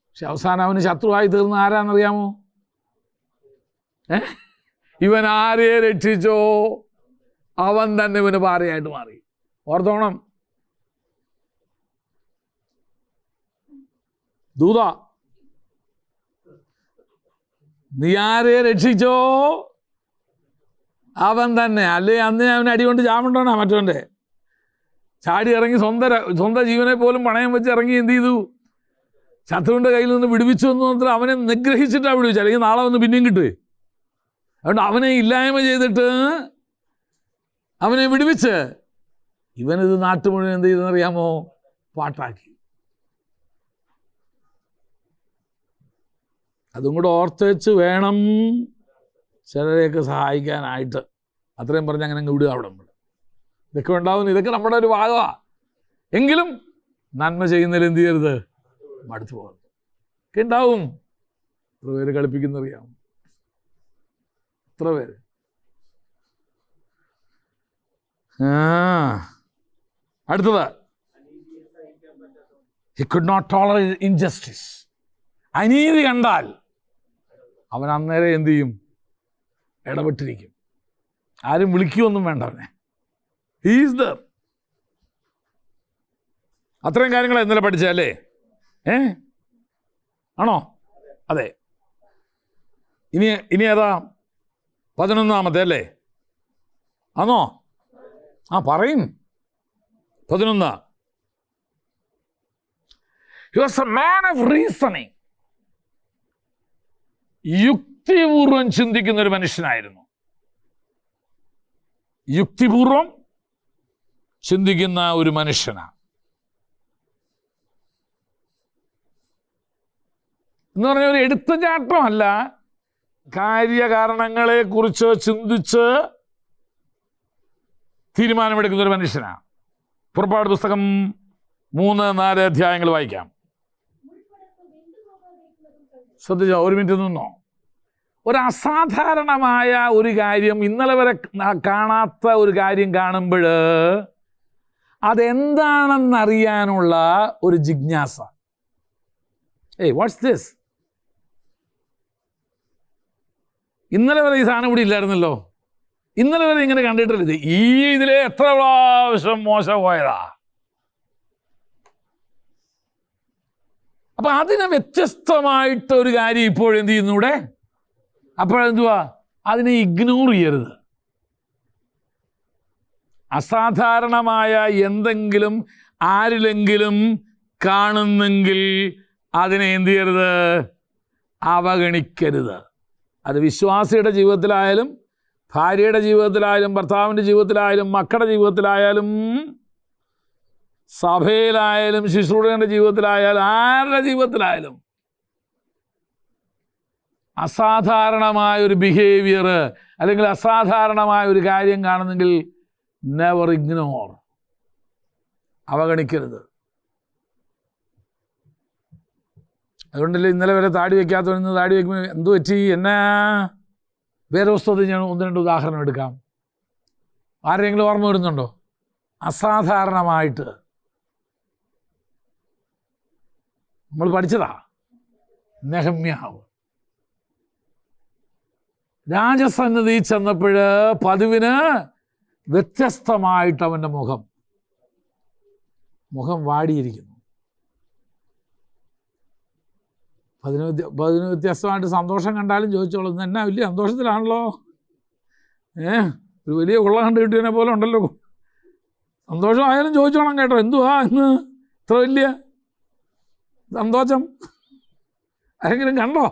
പക്ഷെ അവസാനം അവന് ശത്രുവായി തീർന്ന ആരാന്നറിയാമോ? ഇവൻ ആരെ രക്ഷിച്ചോ അവൻ തന്നെ ഇവന് പാറയായിട്ട് മാറി. ഓർത്തോണം, ദൂത, നീ ആരെ രക്ഷിച്ചോ അവൻ തന്നെ. അല്ലേ അന്ന് അവൻ അടികൊണ്ട് ചാമണ്ടോണാ മറ്റവൻ്റെ. ചാടി ഇറങ്ങി സ്വന്തം ജീവനെ പോലും പണയം വെച്ച് ഇറങ്ങി എന്ത് ചെയ്തു? ശത്രുവിൻ്റെ കയ്യിൽ നിന്ന് വിടുവിച്ചു എന്ന് മാത്രം അവനെ നിഗ്രഹിച്ചിട്ടാണ് വിടുവിച്ചു. അല്ലെങ്കിൽ നാളെ വന്ന് പിന്നെയും കിട്ടുവേ. അതുകൊണ്ട് അവനെ ഇല്ലായ്മ ചെയ്തിട്ട് അവനെ വിടുവിച്ച് ഇവനിത് നാട്ടു മുഴുവൻ എന്ത് ചെയ്തെന്നറിയാമോ? പാട്ടാക്കി. അതും കൂടെ ഓർത്ത് വെച്ച് വേണം ചിലരെയൊക്കെ സഹായിക്കാനായിട്ട്. അത്രയും പറഞ്ഞ് അങ്ങനെ അങ്ങ് വിടുക. അവിടെ ഇതൊക്കെ ഉണ്ടാവുന്നു. ഇതൊക്കെ നമ്മുടെ ഒരു ഭാഗമാണ്. എങ്കിലും നന്മ ചെയ്യുന്നതിൽ എന്ത് ചെയ്യരുത്? മടുത്തു പോകരുത്. ഒക്കെ ഉണ്ടാവും. എത്ര പേര് കളിപ്പിക്കുന്നറിയാം? എത്ര പേര്? അടുത്തത്, he could not tolerate injustice. അനീതി കണ്ടാൽ അവൻ അന്നേരം എന്ത് ചെയ്യും? ഇടപെട്ടിരിക്കും. ആരും വിളിക്കുകയൊന്നും വേണ്ട അവനെ. He is there. അത്രയും കാര്യങ്ങൾ ഇന്നലെ പഠിച്ചല്ലേ? ആണോ? അതെ. ഇനി ഏതാ? 11 അല്ലേ? ആണോ? പറയും. 11. He was a man of reasoning. യുക്തിപൂർവം ചിന്തിക്കുന്ന ഒരു മനുഷ്യനായിരുന്നു. യുക്തിപൂർവം ചിന്തിക്കുന്ന ഒരു മനുഷ്യനാണ് എന്ന് പറഞ്ഞ ഒരു എടുത്തുചാട്ടമല്ല. കാര്യകാരണങ്ങളെ കുറിച്ച് ചിന്തിച്ച് തീരുമാനമെടുക്കുന്ന ഒരു മനുഷ്യനാണ്. പുറപ്പാട് പുസ്തകം 3-4 അധ്യായങ്ങൾ വായിക്കാം. ശ്രദ്ധിച്ചോ? ഒരു മിനിറ്റ് നിന്നോ. ഒരു അസാധാരണമായ ഒരു കാര്യം, ഇന്നലെ വരെ കാണാത്ത ഒരു കാര്യം കാണുമ്പോൾ അതെന്താണെന്നറിയാനുള്ള ഒരു ജിജ്ഞാസ. What's this? ഇന്നലെ വരെ ഈ സാധനം ഇവിടെ ഇല്ലായിരുന്നല്ലോ. ഇന്നലെ വരെ ഇങ്ങനെ കണ്ടിട്ടില്ല. ഇതിലെ എത്ര പ്രാവശ്യം മോശം പോയതാ. അപ്പൊ അതിനെ വ്യത്യസ്തമായിട്ട് ഒരു കാര്യം ഇപ്പോഴെന്ത് ചെയ്യുന്നൂടെ? അപ്പോഴെന്തുവാ? അതിനെ ഇഗ്നോർ ചെയ്യരുത്. അസാധാരണമായ എന്തെങ്കിലും ആരിലെങ്കിലും കാണുന്നെങ്കിൽ അതിനെ എന്ത് ചെയ്യരുത്? അവഗണിക്കരുത്. അത് വിശ്വാസിയുടെ ജീവിതത്തിലായാലും, ഭാര്യയുടെ ജീവിതത്തിലായാലും, ഭർത്താവിൻ്റെ ജീവിതത്തിലായാലും, മക്കളുടെ ജീവിതത്തിലായാലും, സഭയിലായാലും, ശുശ്രൂഷകന്റെ ജീവിതത്തിലായാലും, ആരുടെ ജീവിതത്തിലായാലും അസാധാരണമായ ഒരു ബിഹേവിയർ അല്ലെങ്കിൽ അസാധാരണമായ ഒരു കാര്യം കാണുന്നെങ്കിൽ നെവർ ഇഗ്നോർ, അവഗണിക്കരുത്. അതുകൊണ്ടല്ലേ ഇന്നലെ വരെ താടി വയ്ക്കാത്തവന്ന് താടി വയ്ക്കുമ്പോൾ എന്തു പറ്റി, എന്നാ? വേറെ പുസ്തകത്തിൽ ഞാൻ 1-2 ഉദാഹരണം എടുക്കാം. ആരെങ്കിലും ഓർമ്മ വരുന്നുണ്ടോ? അസാധാരണമായിട്ട് നമ്മൾ പഠിച്ചതാ. നെഹമ്യാവ് രാജസന്നിധി ചെന്നപ്പോൾ പതിവിന് വ്യത്യസ്തമായിട്ട് അവൻ്റെ മുഖം വാടിയിരിക്കുന്നു. അതിന് വ്യത്യസ്തമായിട്ട് സന്തോഷം കണ്ടാലും ചോദിച്ചോളും, എന്നാ വലിയ സന്തോഷത്തിലാണല്ലോ, ഒരു വലിയ ഉള്ള കണ്ട് കിട്ടിയതിനെ പോലെ ഉണ്ടല്ലോ. സന്തോഷമായാലും ചോദിച്ചോണം കേട്ടോ, എന്തുവാ ഇന്ന് ഇത്ര വലിയ സന്തോഷം? ആരെങ്കിലും കണ്ടോ?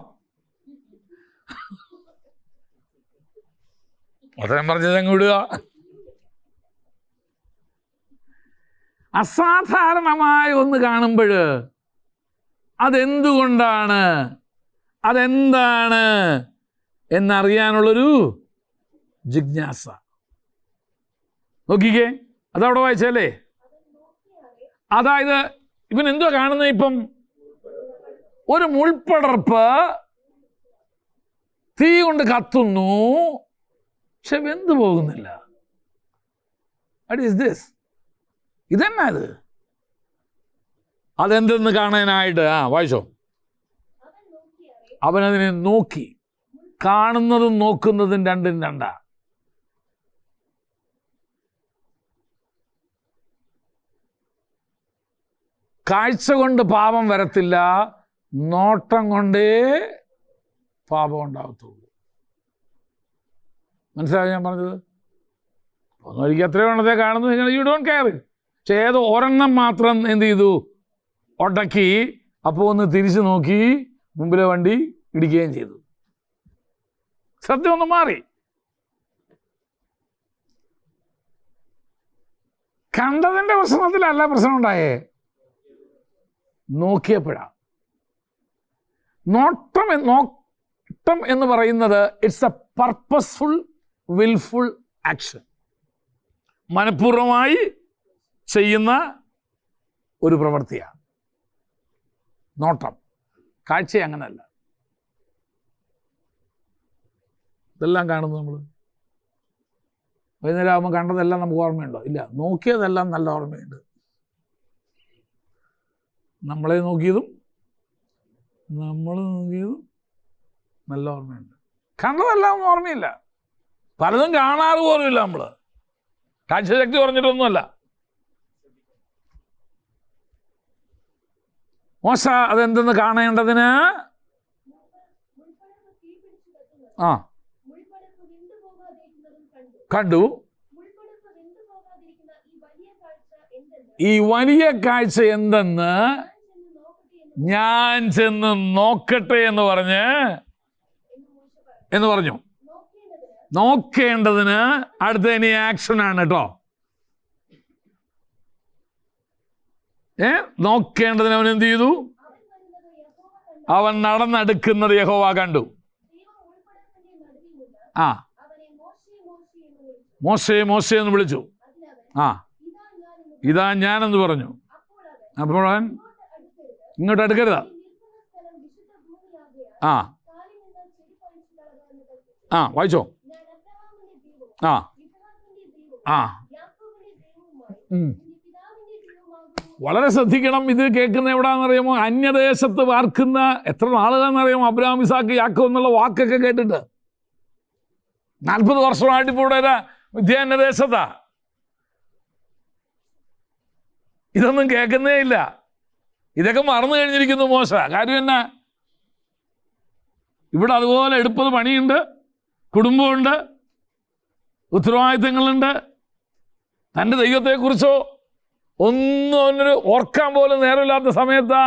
അത്രയും പറഞ്ഞതങ്ങ് വിടുക. അസാധാരണമായ ഒന്ന് കാണുമ്പോൾ അതെന്തുകൊണ്ടാണ്, അതെന്താണ് എന്നറിയാനുള്ളൊരു ജിജ്ഞാസ. നോക്കിക്കേ, അതവിടെ വായിച്ചല്ലേ? അതായത് ഇവൻ എന്തുവാ കാണുന്നത്? ഇപ്പം ഒരു മുൾപ്പടർപ്പ് തീ കൊണ്ട് കത്തുന്നു, പക്ഷെ വെന്തു പോകുന്നില്ല. What is this? ഇതെന്നാ ഇത്? അതെന്തെന്ന് കാണാനായിട്ട് വായിച്ചോ. അവനതിനെ നോക്കി. കാണുന്നതും നോക്കുന്നതും രണ്ടും രണ്ടാ. കാഴ്ച കൊണ്ട് പാപം വരത്തില്ല, നോട്ടം കൊണ്ടേ പാപം ഉണ്ടാകത്തുള്ളൂ. മനസ്സിലായോ ഞാൻ പറഞ്ഞത്? ഒന്നൊരിക്കൽ എത്രയോ എണ്ണത്തെ കാണുന്നു, നിങ്ങൾ യു ഡോണ്ട് കെയർ. പക്ഷെ ഏതോ ഒരെണ്ണം മാത്രം എന്ത് ചെയ്തു? ഒടക്കി. അപ്പോൾ ഒന്ന് തിരിച്ചു നോക്കി, മുമ്പിലെ വണ്ടി ഇടിക്കുകയും ചെയ്തു. ശ്രദ്ധ ഒന്ന് മാറി. കണ്ടതിൻ്റെ പ്രശ്നത്തിലല്ല പ്രശ്നം ഉണ്ടായേ, നോക്കിയപ്പോഴാ. നോട്ടം എന്ന് പറയുന്നത് it's a purposeful wilful action. മനഃപൂർവമായി ചെയ്യുന്ന ഒരു പ്രവൃത്തിയാണ് നോട്ടം. കാഴ്ച അങ്ങനല്ല. ഇതെല്ലാം കാണുന്നു നമ്മൾ. വൈകുന്നേരം ആകുമ്പോൾ കണ്ടതെല്ലാം നമുക്ക് ഓർമ്മയുണ്ടോ? ഇല്ല. നോക്കിയതെല്ലാം നല്ല ഓർമ്മയുണ്ട്. നമ്മളെ നോക്കിയതും നമ്മൾ നോക്കിയതും നല്ല ഓർമ്മയുണ്ട്. കണ്ടതെല്ലാം ഒന്നും ഓർമ്മയില്ല. പലതും കാണാറ് പോലുമില്ല നമ്മൾ. കാഴ്ചശക്തി കുറഞ്ഞിട്ടൊന്നുമല്ല. മോശ അതെന്തെന്ന് കാണേണ്ടതിന് കണ്ടു. ഈ വലിയ കാഴ്ച എന്തെന്ന് ഞാൻ ചെന്ന് നോക്കട്ടെ എന്ന് പറഞ്ഞു. നോക്കേണ്ടതിന് അടുത്ത ഇനി ആക്ഷനാണ് കേട്ടോ. നോക്കേണ്ടതിന് അവൻ എന്ത് ചെയ്തു? അവൻ നടന്നെടുക്കുന്നത് യഹോവ കണ്ടു. മോശേ മോശേ എന്ന് വിളിച്ചു. ഇതാ ഞാനെന്ന് പറഞ്ഞു. അപ്പോൾ അവൻ ഇങ്ങോട്ട് അടുക്കരുത്. വായിച്ചോ. വളരെ ശ്രദ്ധിക്കണം. ഇത് കേൾക്കുന്ന എവിടാന്നറിയാമോ? അന്യദേശത്ത് പാർക്കുന്ന എത്ര നാളുകളെന്നറിയാമോ? അബ്രഹാം, ഇസാക്ക്, യാക്കോബ് എന്നുള്ള വാക്കൊക്കെ കേട്ടിട്ട് 40 വർഷമായിട്ട് ഇപ്പോൾ ഇവിടെ വിദ്യാന്യദേശത്താ. ഇതൊന്നും കേൾക്കുന്നേ ഇല്ല. ഇതൊക്കെ മറന്നു കഴിഞ്ഞിരിക്കുന്നു മോശ. കാര്യം എന്നാ? ഇവിടെ അതുപോലെ എടുപ്പത് പണിയുണ്ട്, കുടുംബമുണ്ട്, ഉത്തരവാദിത്തങ്ങളുണ്ട്. തൻ്റെ ദൈവത്തെക്കുറിച്ചോ ഒന്നും അവനൊരു ഓർക്കാൻ പോലും നേരമില്ലാത്ത സമയത്താ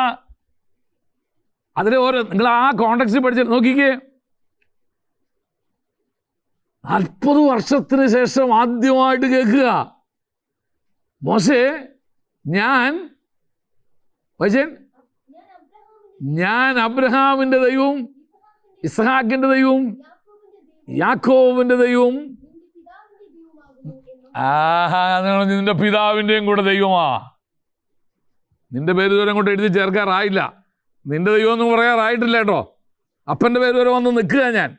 അതിലെ ഓരോ, നിങ്ങൾ ആ കോണ്ടക്സ്റ്റ് പഠിച്ചിട്ട് നോക്കിക്കേ. 40 വർഷത്തിന് ശേഷം ആദ്യമായിട്ട് കേൾക്കുക, മോശേ ഞാൻ അബ്രഹാമിൻ്റെ ദൈവവും ഇസ്ഹാക്കിൻ്റെ ദൈവവും യാക്കോബിൻ്റെ ദൈവവും നിന്റെ പിതാവിൻ്റെയും കൂടെ ദൈവമാ. നിന്റെ പേര് ഇതുവരെ അങ്ങോട്ട് എഴുതി ചേർക്കാറായില്ല. നിന്റെ ദൈവം ഒന്നും പറയാറായിട്ടില്ല കേട്ടോ. അപ്പൻ്റെ പേര് വരെ വന്ന് നിൽക്കുക ഞാൻ.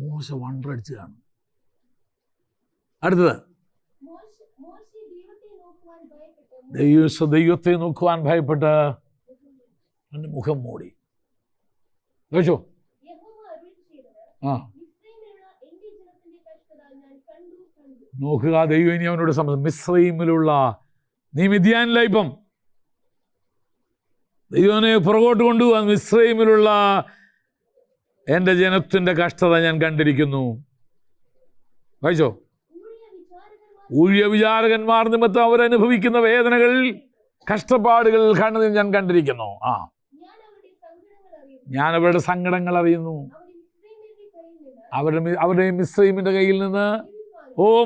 മോശ വണ്ടടിച്ച് കാണും. അടുത്തത് ദൈവത്തെ നോക്കുവാൻ ഭയപ്പെട്ട് എൻ്റെ മുഖം മൂടി. ചോദിച്ചോ. നോക്കുക, ദൈവം ഇനി അവനോട് മിസ്രയീമിലുള്ള, നീ മിദ്യാനില്ല, ഇപ്പം ദൈവനെ പുറകോട്ട് കൊണ്ടുപോകാൻ, മിസ്രയീമിലുള്ള എൻ്റെ ജനത്തിൻ്റെ കഷ്ടത ഞാൻ കണ്ടിരിക്കുന്നു. വായിച്ചോ. ഊഴിയ വിചാരകന്മാർ നിമിത്തം അവരനുഭവിക്കുന്ന വേദനകൾ, കഷ്ടപ്പാടുകൾ ഞാൻ കണ്ടിരിക്കുന്നു. ഞാൻ അവരുടെ സങ്കടങ്ങൾ അറിയുന്നു. അവരുടെ മിസ്രയീമിൻ്റെ കയ്യിൽ നിന്ന്.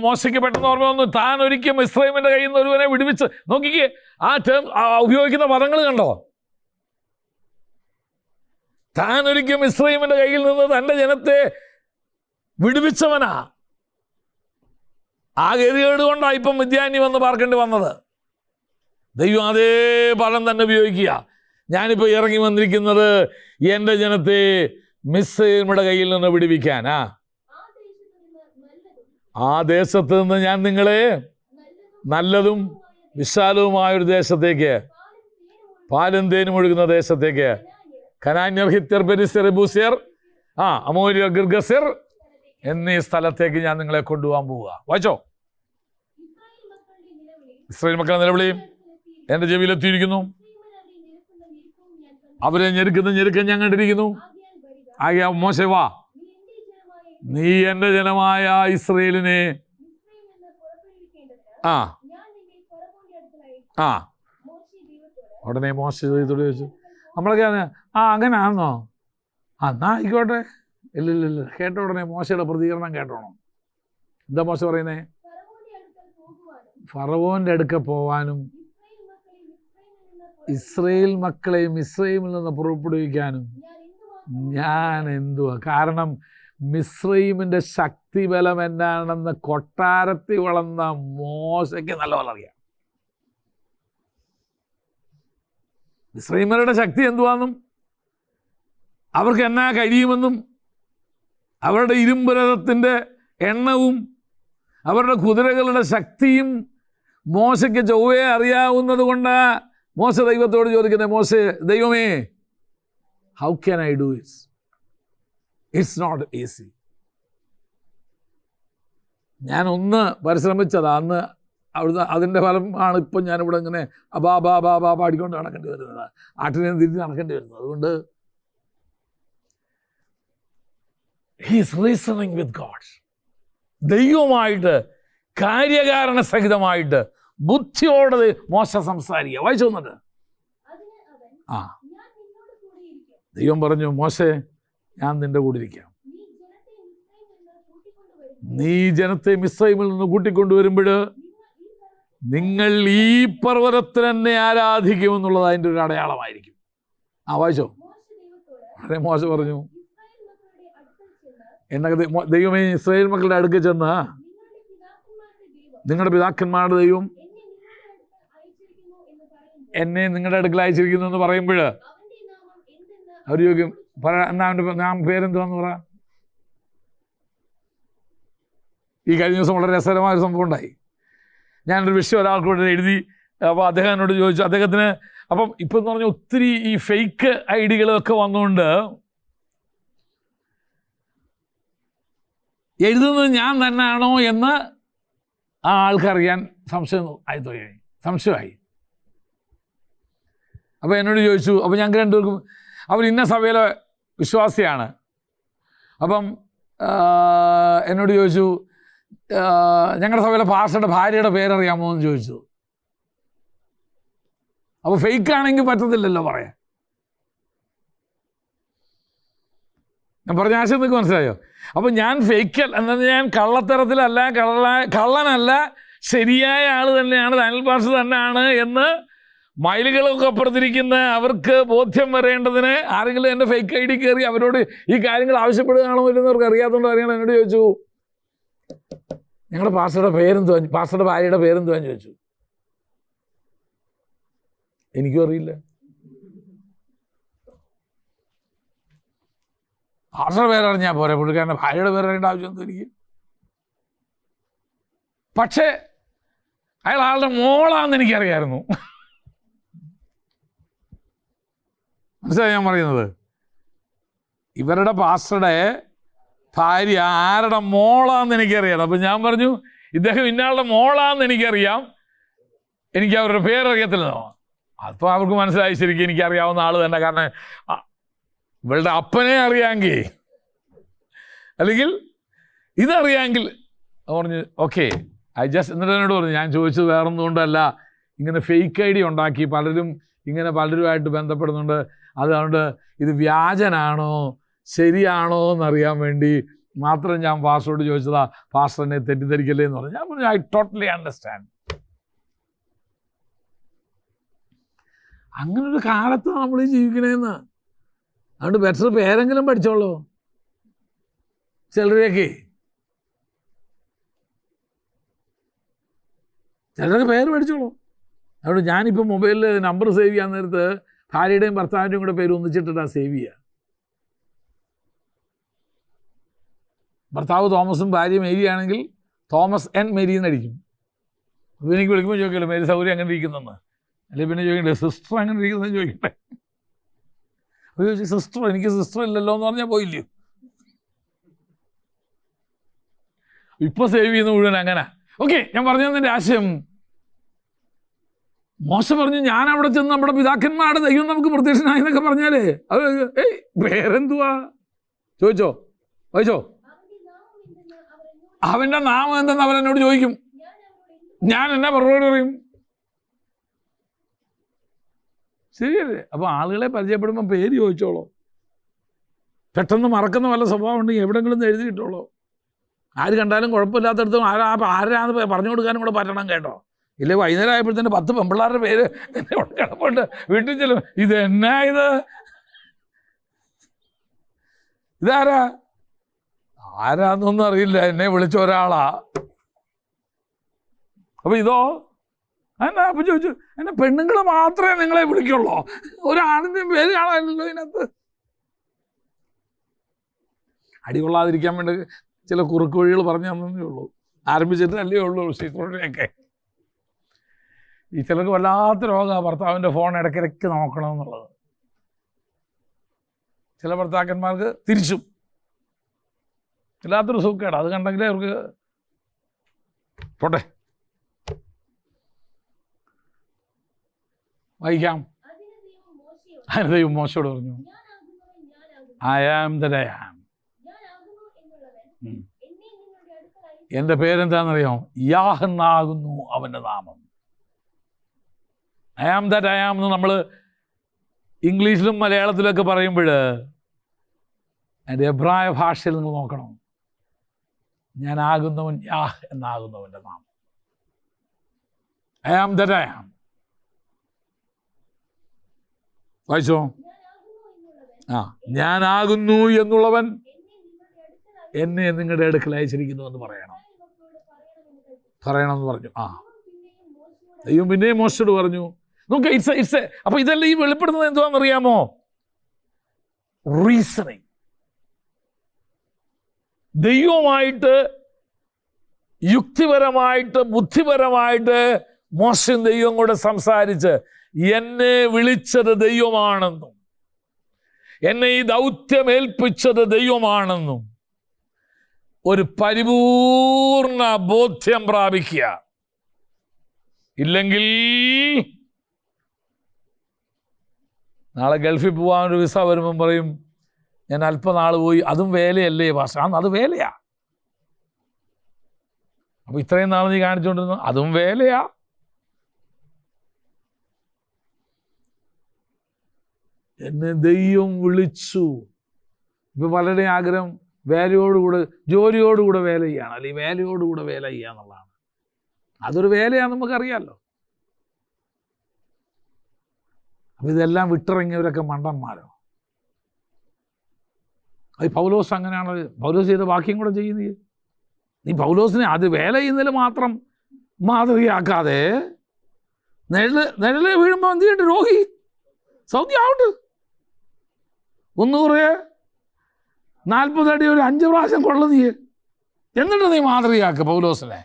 മോശയ്ക്ക് പെട്ടെന്ന് ഓർമ്മ വന്നു. താൻ ഒരിക്കൽ മിസ്രയീമിൻ്റെ കയ്യിൽ നിന്ന് ഒരുവനെ വിടുവിച്ച്. നോക്കിക്കേ, ആ ടേം ഉപയോഗിക്കുന്ന പദങ്ങൾ കണ്ടോ? താൻ ഒരിക്കൽ മിസ്രയീമിൻ്റെ കയ്യിൽ നിന്ന് തൻ്റെ ജനത്തെ വിടുവിച്ചവനാ. ആ ഗതികേട് കൊണ്ടാണ് ഇപ്പം മിദ്യാനി വന്ന് പാർക്കേണ്ടി വന്നത്. ദൈവം അതേ പദം തന്നെ ഉപയോഗിക്കുക. ഞാനിപ്പോൾ ഇറങ്ങി വന്നിരിക്കുന്നത് എൻ്റെ ജനത്തെ മിസ്രയീമിൻ്റെ കയ്യിൽ നിന്ന് വിടുവിക്കാനാ. ആ ദേശത്ത് നിന്ന് ഞാൻ നിങ്ങളെ നല്ലതും വിശാലവുമായൊരു ദേശത്തേക്ക്, പാലും തേനും ഒഴുകുന്ന ദേശത്തേക്ക്, കനാന്യർ, ഹിത്യർ, പെരിസ്യർ, യെബൂസ്യർ, അമോര്യർ, ഗിർഗസ്യർ എന്നീ സ്ഥലത്തേക്ക് ഞാൻ നിങ്ങളെ കൊണ്ടുപോകാൻ പോവുക. വായിച്ചോ. ഇസ്രായേൽ മക്കളുടെ നിലവിളിയും എൻ്റെ ചെവിയിലെത്തിയിരിക്കുന്നു. അവരെ ഞെരുക്കം ഞാൻ കണ്ടിരിക്കുന്നു. ആകെ മോശേ വാ, നീ എൻ്റെ ജനമായ ഇസ്രായേലിനെ ഉടനെ മോശ ചോദിച്ചു, നമ്മളൊക്കെ അങ്ങനെയാണെന്നോ? എന്നാ ആയിക്കോട്ടെ. ഇല്ല, കേട്ട ഉടനെ മോശയുടെ പ്രതികരണം കേട്ടോണം. എന്താ മോശ പറയുന്നേ? ഫറവോൻ്റെ അടുക്ക പോവാനും ഇസ്രയേൽ മക്കളെ മിസ്രൈമിൽ നിന്ന് പുറപ്പെടുവിക്കാനും ഞാൻ എന്തുവാ? കാരണം മിസ്രൈമിൻ്റെ ശക്തിബലം എന്നാണെന്ന് കൊട്ടാരത്തിൽ വളർന്ന മോശയ്ക്ക് നല്ലപോലെ അറിയാം. മിസ്രൈമരുടെ ശക്തി എന്തുവാന്നും അവർക്ക് എന്നാ കഴിയുമെന്നും അവരുടെ ഇരുമ്പുരഥത്തിൻ്റെ എണ്ണവും അവരുടെ കുതിരകളുടെ ശക്തിയും മോശയ്ക്ക് ചൊവ്വേ അറിയാവുന്നത് കൊണ്ട് മോശ ദൈവത്തോട് ചോദിക്കുന്നത്, മോശേ, ദൈവമേ, how can I do it? It's not easy. ഞാനൊന്ന് പരിശ്രമിച്ചതാ, അന്ന് അവിടുന്ന് അതിൻ്റെ ഫലമാണ് ഇപ്പം ഞാനിവിടെ ഇങ്ങനെ ബാ പാടിക്കൊണ്ട് നടക്കേണ്ടി വരുന്നത്, ആട്ടിനെ തിരിഞ്ഞ് നടക്കേണ്ടി വരുന്നത്. അതുകൊണ്ട് he is reasoning with God. ദൈവമായിട്ട് കാര്യകാരണ സഹിതമായിട്ട് ബുദ്ധിയോട് മോശ സംസാരിക്കുക. വായിച്ചു വന്നിട്ട് ദൈവം പറഞ്ഞു, മോശേ, ഞാൻ നിന്റെ കൂടെ ഇരിക്കാം. നീ ജനത്തെ മിസ്രൈമിൽ നിന്ന് കൂട്ടിക്കൊണ്ടുവരുമ്പോൾ നിങ്ങൾ ഈ പർവ്വതത്തിൽ എന്നെ ആരാധിക്കുമെന്നുള്ളത് അതിൻ്റെ ഒരു അടയാളമായിരിക്കും. വായിച്ചോ. വളരെ മോശ പറഞ്ഞു, എന്നൊക്കെ ദൈവമേ, ഇസ്രായേൽ മക്കളുടെ അടുക്കൽ ചെന്ന് നിങ്ങളുടെ പിതാക്കന്മാരുടെ ദൈവം എന്നെ നിങ്ങളുടെ അടുക്കൽ അയച്ചിരിക്കുന്നു എന്ന് പറയുമ്പോൾ അവർ ചോദിക്കും, എന്നാ അവൻ്റെ പേരെന്തുവാന്ന് പറ. ഈ കഴിഞ്ഞ ദിവസം വളരെ രസകരമായൊരു സംഭവം ഉണ്ടായി. ഞാനൊരു വിഷയം ഒരാൾക്ക് ഇവിടെ എഴുതി. അപ്പോൾ അദ്ദേഹം എന്നോട് ചോദിച്ചു, അദ്ദേഹത്തിന് അപ്പം ഇപ്പം എന്ന് പറഞ്ഞാൽ ഒത്തിരി ഈ ഫേക്ക് ഐഡികളൊക്കെ വന്നുകൊണ്ട് എഴുതുന്നത് ഞാൻ തന്നെയാണോ എന്ന് ആ ആൾക്കറിയാൻ സംശയമായി. അപ്പോൾ എന്നോട് ചോദിച്ചു, അപ്പോൾ ഞങ്ങൾക്ക് രണ്ടുപേർക്കും, അവർ ഇന്ന സഭയിലെ വിശ്വാസിയാണ്. അപ്പം എന്നോട് ചോദിച്ചു, ഞങ്ങളുടെ സഭയിലെ പാസ്റ്ററുടെ ഭാര്യയുടെ പേരറിയാമോ എന്ന് ചോദിച്ചു. അപ്പോൾ ഫേക്കാണെങ്കിൽ പറ്റത്തില്ലല്ലോ പറയാൻ. ഞാൻ പറഞ്ഞ ആശയം നിങ്ങൾക്ക് മനസ്സിലായോ? അപ്പോൾ ഞാൻ ഫേക്കൽ എന്നത് ഞാൻ കള്ളത്തരത്തിലല്ല, കള്ളനല്ല, ശരിയായ ആൾ തന്നെയാണ്, ദാനിയേൽ പാസ്റ്റർ തന്നെയാണ് എന്ന് മൈലുകളൊക്കെ അപ്പുറത്തിരിക്കുന്ന അവർക്ക് ബോധ്യം വരേണ്ടതിന് ആരെങ്കിലും എൻ്റെ ഫേക്ക് ഐ ഡി കയറി അവരോട് ഈ കാര്യങ്ങൾ ആവശ്യപ്പെടുകയാണോ ഇല്ലെന്ന് അവർക്ക് അറിയാത്തതുകൊണ്ട് അറിയണം. എന്നോട് ചോദിച്ചു, ഞങ്ങളുടെ പാസ്റ്ററുടെ പേരെന്തുവാ, പാസ്റ്ററുടെ ഭാര്യയുടെ പേരെന്തുവാന്ന് ചോദിച്ചു. എനിക്കും അറിയില്ല. പാസ്റ്ററുടെ പേരറിഞ്ഞാൽ പോരെ, പുള്ളിക്കാരൻ്റെ ഭാര്യയുടെ പേരറിയേണ്ട ആവശ്യമൊന്നും എനിക്ക്. പക്ഷേ അയാൾ ആളുടെ മോളാണെന്ന് എനിക്കറിയായിരുന്നു. മനസ്സിലായി ഞാൻ പറയുന്നത്? ഇവരുടെ പാസ്റ്ററുടെ ഭാര്യ ആരുടെ മോളാണെന്ന് എനിക്കറിയാം. അപ്പം ഞാൻ പറഞ്ഞു, ഇദ്ദേഹം ഇന്നയാളുടെ മോളാണെന്ന് എനിക്കറിയാം, എനിക്ക് അവരുടെ പേരറിയത്തില്ലെന്നോ. അപ്പോൾ അവർക്ക് മനസ്സിലായി ശരിക്കും എനിക്കറിയാവുന്ന ആൾ തന്നെ. കാരണം ഇവളുടെ അപ്പനെ അറിയാമെങ്കിൽ, അല്ലെങ്കിൽ ഇതറിയാമെങ്കിൽ പറഞ്ഞു ഓക്കെ എന്നിട്ട് എന്നോട് പറഞ്ഞു, ഞാൻ ചോദിച്ചത് വേറൊന്നും കൊണ്ടല്ല, ഇങ്ങനെ ഫേക്ക് ഐ ഡി ഉണ്ടാക്കി പലരുമായിട്ട് ബന്ധപ്പെടുന്നുണ്ട്, അതുകൊണ്ട് ഇത് വ്യാജനാണോ ശരിയാണോ എന്നറിയാൻ വേണ്ടി മാത്രം ഞാൻ പാസ്റ്ററോട് ചോദിച്ചതാ, പാസ്റ്ററിനെ തെറ്റിദ്ധരിക്കല്ലേ എന്ന് പറഞ്ഞു. ഞാൻ പറഞ്ഞു, ഐ ടോട്ടലി അണ്ടർസ്റ്റാൻഡ്. അങ്ങനൊരു കാലത്ത് നമ്മൾ ജീവിക്കണേന്ന്. അതുകൊണ്ട് ബെറ്റർ പേരെങ്കിലും പഠിച്ചോളൂ. ചിലരൊക്കെ പേര് പഠിച്ചോളൂ. അതുകൊണ്ട് ഞാനിപ്പോൾ മൊബൈലിൽ നമ്പർ സേവ് ചെയ്യാൻ നേരത്ത് ഭാര്യയുടെയും ഭർത്താവിൻ്റെയും കൂടെ പേര് ഒന്നിച്ചിട്ടാണ് സേവ് ചെയ്യുക. ഭർത്താവ് തോമസും ഭാര്യ മേരി ആണെങ്കിൽ തോമസ് എൻ മേരി എന്നടിക്കും. അപ്പോൾ എനിക്ക് വിളിക്കുമ്പോൾ ചോദിക്കല്ലോ, മേരി സൗകര്യം അങ്ങനെ ഇരിക്കുന്നെന്ന്. അല്ലെങ്കിൽ പിന്നെ ചോദിക്കണ്ടേ, സിസ്റ്റർ അങ്ങനെ ഇരിക്കുന്നതെന്ന് ചോദിക്കട്ടെ. അപ്പോൾ ചോദിച്ചു, സിസ്റ്റർ, എനിക്ക് സിസ്റ്റർ ഇല്ലല്ലോ എന്ന് പറഞ്ഞാൽ പോയില്ലയോ. ഇപ്പോൾ സേവ് ചെയ്യുന്ന മുഴുവൻ അങ്ങനെ. ഓക്കെ, ഞാൻ പറഞ്ഞു തന്നതിൻ്റെ ആശയം, മോശ പറഞ്ഞു, ഞാൻ അവിടെ ചെന്ന് നമ്മുടെ പിതാക്കന്മാരുടെ ദൈവം നമുക്ക് പ്രത്യക്ഷനായി എന്നൊക്കെ പറഞ്ഞാലേ അത് പേരെന്തുവാ ചോദിച്ചോ, വായിച്ചോ. അവൻ്റെ നാമം എന്തെന്ന് അവരെന്നോട് ചോദിക്കും, ഞാൻ എന്നാ മറുപടി പറയും? ശരിയല്ലേ? അപ്പോൾ ആളുകളെ പരിചയപ്പെടുമ്പോൾ പേര് ചോദിച്ചോളൂ. പെട്ടെന്ന് മറക്കുന്ന വല്ല സ്വഭാവം ഉണ്ടെങ്കിൽ എവിടെയെങ്കിലും എഴുതിയിട്ടുള്ളൂ. ആര് കണ്ടാലും കുഴപ്പമില്ലാത്തടത്തും ആരാന്ന് പറഞ്ഞു കൊടുക്കാനും കൂടെ പറ്റണം കേട്ടോ. ഇല്ലേ വൈകുന്നേരം ആയപ്പോഴത്തേന് 10 പെമ്പിള്ളാരുടെ പേര് എന്നെ ഇവിടെ കിടപ്പുണ്ട്, വീട്ടിൽ ചെല്ലും. ഇതെന്നാ ഇതാരാ? ആരാന്നൊന്നും അറിയില്ല, എന്നെ വിളിച്ച ഒരാളാ. അപ്പൊ ഇതോ എന്നാ അപ്പൊ ചോദിച്ചു, എന്നെ പെണ്ണുങ്ങൾ മാത്രമേ നിങ്ങളെ വിളിക്കുള്ളൂ, ഒരാണിൻ്റെയും പേര് കാണാനില്ലല്ലോ ഇതിനകത്ത്. അടികൊള്ളാതിരിക്കാൻ വേണ്ടി ചില കുറുക്ക് വഴികൾ പറഞ്ഞു തന്നേ ഉള്ളൂ. ആരംഭിച്ചിട്ടല്ലേ ഉള്ളൂ ശീക്രട്ടൊക്കെ. ഈ ചിലർക്ക് വല്ലാത്ത രോഗമാണ് ഭർത്താവിൻ്റെ ഫോൺ ഇടയ്ക്കിടയ്ക്ക് നോക്കണമെന്നുള്ളത്. ചില ഭർത്താക്കന്മാർക്ക് തിരിച്ചും വല്ലാത്തൊരു സുഖക്കേട്. അത് കണ്ടെങ്കിലേ അവർക്ക് പോട്ടെ. വായിക്കാം. അതിന് ദൈവം മോശയോട് പറഞ്ഞു, I am that I am. എൻ്റെ പേരെന്താണെന്നറിയാമോ? യാഹ് എന്നാകുന്നു അവൻ്റെ നാമം. I am that I am എന്ന് നമ്മൾ ഇംഗ്ലീഷിലും മലയാളത്തിലൊക്കെ പറയുമ്പോൾ എൻ്റെ എബ്രായ ഭാഷയിൽ നിങ്ങൾ നോക്കണം. ഞാനാകുന്നവൻ യാഹ് എന്നാകുന്നവൻ്റെ നാമം. I am that I am. വായിച്ചോ. ഞാനാകുന്നു എന്നുള്ളവൻ എന്നെ നിങ്ങളുടെ അടുക്കൽ അയച്ചിരിക്കുന്നു എന്ന് പറയണമെന്ന് പറഞ്ഞു. ദൈവം പിന്നെയും മോശയോട് പറഞ്ഞു. നോക്ക്, ഇറ്റ്സ് അപ്പൊ ഇതെല്ലാം ഈ വെളിപ്പെടുന്നത് എന്തുവാണെന്നറിയാമോ? റീസണിങ്. ദൈവമായിട്ട് യുക്തിപരമായിട്ട് ബുദ്ധിപരമായിട്ട് മോശം ദൈവം കൂടെ സംസാരിച്ച് എന്നെ വിളിച്ചത് ദൈവമാണെന്നും എന്നെ ഈ ദൗത്യം ഏൽപ്പിച്ചത് ദൈവമാണെന്നും ഒരു പരിപൂർണ ബോധ്യം പ്രാപിക്കുക. ഇല്ലെങ്കിൽ നാളെ ഗൾഫിൽ പോകാനൊരു വിസ വരുമ്പം പറയും, ഞാൻ അല്പനാൾ പോയി. അതും വേലയല്ലേ ഭാഷ? അത് വേലയാ. അപ്പൊ ഇത്രയും നാൾ നീ കാണിച്ചുകൊണ്ടിരുന്നു, അതും വേലയാ. എന്നെ ദൈവം വിളിച്ചു. ഇപ്പൊ പലരുടെയും ആഗ്രഹം വേലയോടുകൂടെ ജോലിയോടുകൂടെ വേല ചെയ്യാണ്, അല്ലെങ്കിൽ വേലയോടുകൂടെ വേല ചെയ്യുക എന്നുള്ളതാണ്. അതൊരു വേലയാണെന്ന് നമുക്കറിയാമല്ലോ. അപ്പം ഇതെല്ലാം വിട്ടിറങ്ങിയവരൊക്കെ മണ്ടന്മാരോ? അത് പൗലോസ് അങ്ങനെയാണ്. പൗലോസ് ചെയ്ത ബാക്കിയും കൂടെ ചെയ്യുന്നത്. നീ പൗലോസിനെ അത് വേല ചെയ്യുന്നതിൽ മാത്രം മാതൃകയാക്കാതെ നിഴല് വീഴുമ്പോൾ എന്ത് ചെയ്യട്ടെ? രോഗി സൗഖ്യമാവട്ടെ. 100 40 അടി ഒരു 5 പ്രാവശ്യം കൊള്ള നീ, എന്നിട്ട് നീ മാതൃകയാക്കുക പൗലോസിനെ.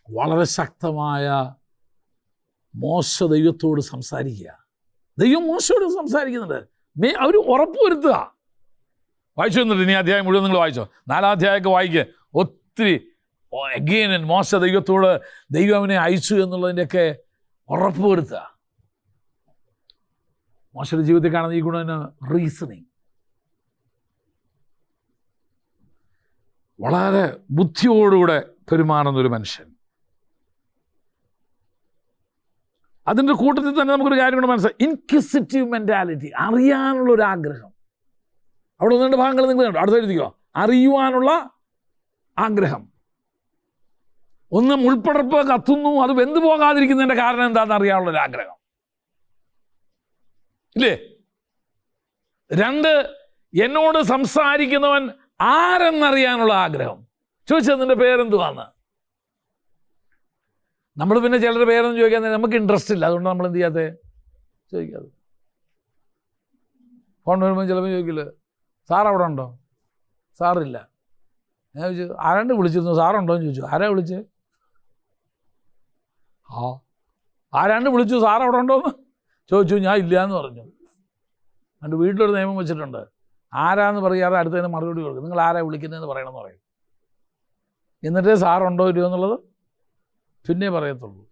വളരെ ശക്തമായ മോശ ദൈവത്തോട് സംസാരിക്കുക. ദൈവം മോശയോട് സംസാരിക്കുന്നുണ്ട്. അവർ ഉറപ്പ് വരുത്തുക. വായിച്ചു എന്നിട്ട് ഇനി അധ്യായം മുഴുവൻ നിങ്ങൾ വായിച്ചോ. 4-ാം അധ്യായമൊക്കെ വായിക്കുക. ഒത്തിരി അഗെയിൻ മോശ ദൈവത്തോട് ദൈവം അവനെ അയച്ചു എന്നുള്ളതിൻ്റെയൊക്കെ ഉറപ്പ് വരുത്തുക. മോശയുടെ ജീവിതത്തിൽ കാണുന്ന ഈ ഗുണം റീസണിങ്. വളരെ ബുദ്ധിയോടുകൂടെ പെരുമാറുന്നൊരു മനുഷ്യൻ. അതിൻ്റെ കൂട്ടത്തിൽ തന്നെ നമുക്കൊരു കാര്യം കൂടെ മനസ്സിലായി, ഇൻക്വിസിറ്റീവ് മെൻറ്റാലിറ്റി. അറിയാനുള്ളൊരാഗ്രഹം. അവിടെ 1-2 ഭാഗങ്ങൾ നിങ്ങൾ കണ്ടു. അടുത്ത് എഴുതിക്കോ. അറിയുവാനുള്ള ആഗ്രഹം. ഒന്ന്, മുൾപ്പടർപ്പ് കത്തുന്നു, അത് വെന്തു പോകാതിരിക്കുന്നതിൻ്റെ കാരണം എന്താണെന്ന് അറിയാനുള്ളൊരാഗ്രഹം ഇല്ലേ? 2, എന്നോട് സംസാരിക്കുന്നവൻ ആരെന്നറിയാനുള്ള ആഗ്രഹം. ചോദിച്ചത് നിൻ്റെ പേരെന്തുവാന്ന്. നമ്മൾ പിന്നെ ചിലരുടെ പേരൊന്നും ചോദിക്കാൻ നമുക്ക് ഇൻട്രസ്റ്റ് ഇല്ല. അതുകൊണ്ട് നമ്മൾ എന്ത് ചെയ്യാതെ ചോദിക്കാതെ. ഫോൺ വരുമ്പോൾ ചിലപ്പോൾ ചോദിക്കില്ല, സാർ അവിടെ ഉണ്ടോ? സാറില്ല. ഞാൻ ചോദിച്ചു, ആരാണ്ട് വിളിച്ചിരുന്നു, സാറുണ്ടോ എന്ന് ചോദിച്ചു. ആരാ വിളിച്ച്? ആരാണ്ട് വിളിച്ചു, സാർ അവിടെ ഉണ്ടോയെന്ന് ചോദിച്ചു. ഞാൻ ഇല്ല എന്ന് പറഞ്ഞു. എൻ്റെ വീട്ടിലൊരു നിയമം വെച്ചിട്ടുണ്ട്, ആരാന്ന് പറയാതെ അടുത്തതിന് മറുപടി കൊടുക്കും. നിങ്ങൾ ആരാ വിളിക്കുന്നതെന്ന് പറയണമെന്ന് പറയും. എന്നിട്ടേ സാറുണ്ടോ ഇല്ലയോ എന്നുള്ളത് പിന്നെ പറയത്തുള്ളൂ.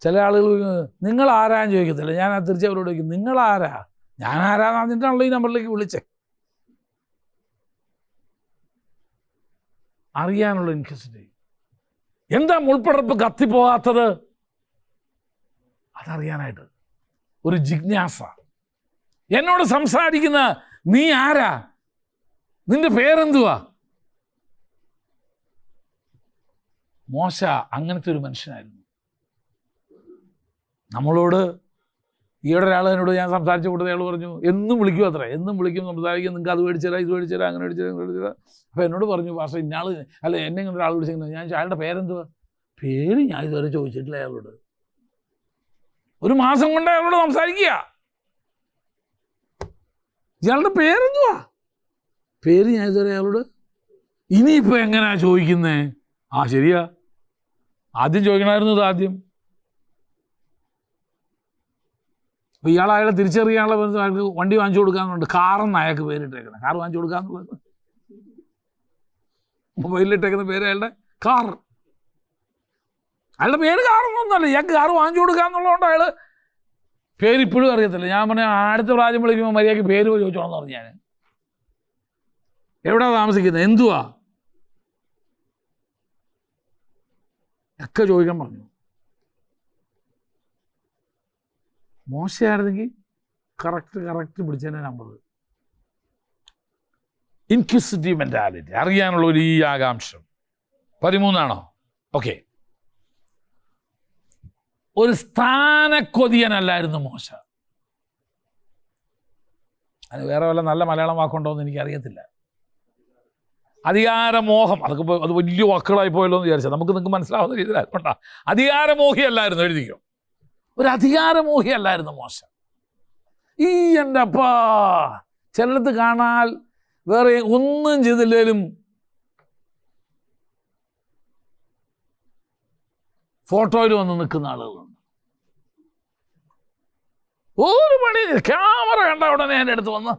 ചില ആളുകൾ നിങ്ങൾ ആരാന്ന് ചോദിക്കത്തില്ല. ഞാൻ തിരിച്ച് അവരോട് ചോദിക്കും, നിങ്ങളാരാ? ഞാൻ ആരാന്ന് പറഞ്ഞിട്ടാണല്ലോ ഈ നമ്പറിലേക്ക് വിളിച്ചേ. അറിയാനുള്ള ഇൻക്വസിറ്റി. എന്താ മുൾപ്പടർപ്പ് കത്തിപ്പോകാത്തത്? അതറിയാനായിട്ട് ഒരു ജിജ്ഞാസ. എന്നോട് സംസാരിക്കുന്ന നീ ആരാ? നിന്റെ പേരെന്തുവാ? മോശ അങ്ങനത്തെ ഒരു മനുഷ്യനായിരുന്നു. നമ്മളോട് ഈയിടെ ഒരാൾ എന്നോട് ഞാൻ സംസാരിച്ച കൂട്ടത്തിൽ അയാൾ പറഞ്ഞു, എന്നും വിളിക്കും അത്ര, എന്നും വിളിക്കും, സംസാരിക്കും, നിങ്ങൾക്ക് അത് മേടിച്ചുതരാം, ഇത് മേടിച്ചുതരാം, അങ്ങനെ മേടിച്ചുതരാം, ഇങ്ങനെ മേടിച്ചുതരാം. അപ്പോൾ എന്നോട് പറഞ്ഞു, പക്ഷേ ഇന്നാൾ അല്ല എന്നെ ഇങ്ങനെ ഒരാൾ വിളിച്ചിരിക്കുന്നത്. ഞാൻ അയാളുടെ പേരെന്തുവാ? പേര് ഞാൻ ഇതുവരെ ചോദിച്ചിട്ടില്ല അയാളോട്. ഒരു മാസം കൊണ്ട് അയാളോട് സംസാരിക്കുക. ഇയാളുടെ പേരെന്തുവാ? പേര് ഞാൻ ഇതുവരെ അയാളോട്. ഇനിയിപ്പോൾ എങ്ങനെയാ ചോദിക്കുന്നേ? ആ ശരിയാ, ആദ്യം ചോദിക്കണമായിരുന്നു ഇത് ആദ്യം. അപ്പോൾ ഇയാൾ അയാളെ തിരിച്ചറിയാനുള്ള ബന്ധം അയാൾക്ക് വണ്ടി വാങ്ങിച്ചു കൊടുക്കാമെന്നുണ്ട്. കാറെന്ന് അയാൾക്ക് പേരിട്ടേക്കുന്നത്. കാർ വാങ്ങിച്ചു കൊടുക്കാമെന്നുള്ളത് മൊബൈലിലിട്ടേക്കുന്ന പേര് അയാളുടെ കാർ. അയാളുടെ പേര് കാറൊന്നുമല്ല, ഇയാൾക്ക് കാർ വാങ്ങിച്ചു കൊടുക്കാമെന്നുള്ളതുകൊണ്ട് അയാൾ പേരിപ്പോഴും അറിയത്തില്ല. ഞാൻ പറഞ്ഞ അടുത്ത പ്രാവശ്യം വിളിക്കുമ്പോൾ മര്യാദയ്ക്ക് പേര് ചോദിച്ചോളെന്ന് പറഞ്ഞു. ഞാൻ എവിടെയാണ് താമസിക്കുന്നത്, എന്തുവാ ഒക്കെ ചോദിക്കാൻ പറഞ്ഞു. മോശമായിരുന്നെങ്കിൽ കറക്റ്റ് പിടിച്ചതിൻ്റെ നമ്പർ. ഇൻക്വിസിറ്റീവ് മെൻറ്റാലിറ്റി, അറിയാനുള്ള ഒരു ഈ ആകാംക്ഷം. 13 ഓക്കെ. ഒരു സ്ഥാനക്കൊതിയനല്ലായിരുന്നു മോശ. അത് വേറെ വല്ല നല്ല മലയാളം വാക്കുണ്ടോ എന്ന് എനിക്കറിയത്തില്ല. അധികാരമോഹം, അതൊക്കെ അത് വലിയ വാക്കുകളായി പോയല്ലോ എന്ന് വിചാരിച്ചാൽ നമുക്ക് നിങ്ങൾക്ക് മനസ്സിലാവുന്ന രീതിയിലായിക്കോട്ടെ. അധികാരമോഹിയല്ലായിരുന്നു, എഴുതിക്കോ. ഒരു അധികാരമോഹിയല്ലായിരുന്നു മോശ. ഈ എൻ്റെ അപ്പാ ചിലടത്ത് കാണാൽ വേറെ ഒന്നും ചെയ്തില്ലേലും ഫോട്ടോയിൽ വന്ന് നിൽക്കുന്ന ആളുകളുണ്ട്. ഒരു പണി ക്യാമറ കണ്ട ഉടനെ എൻ്റെ അടുത്ത് വന്ന്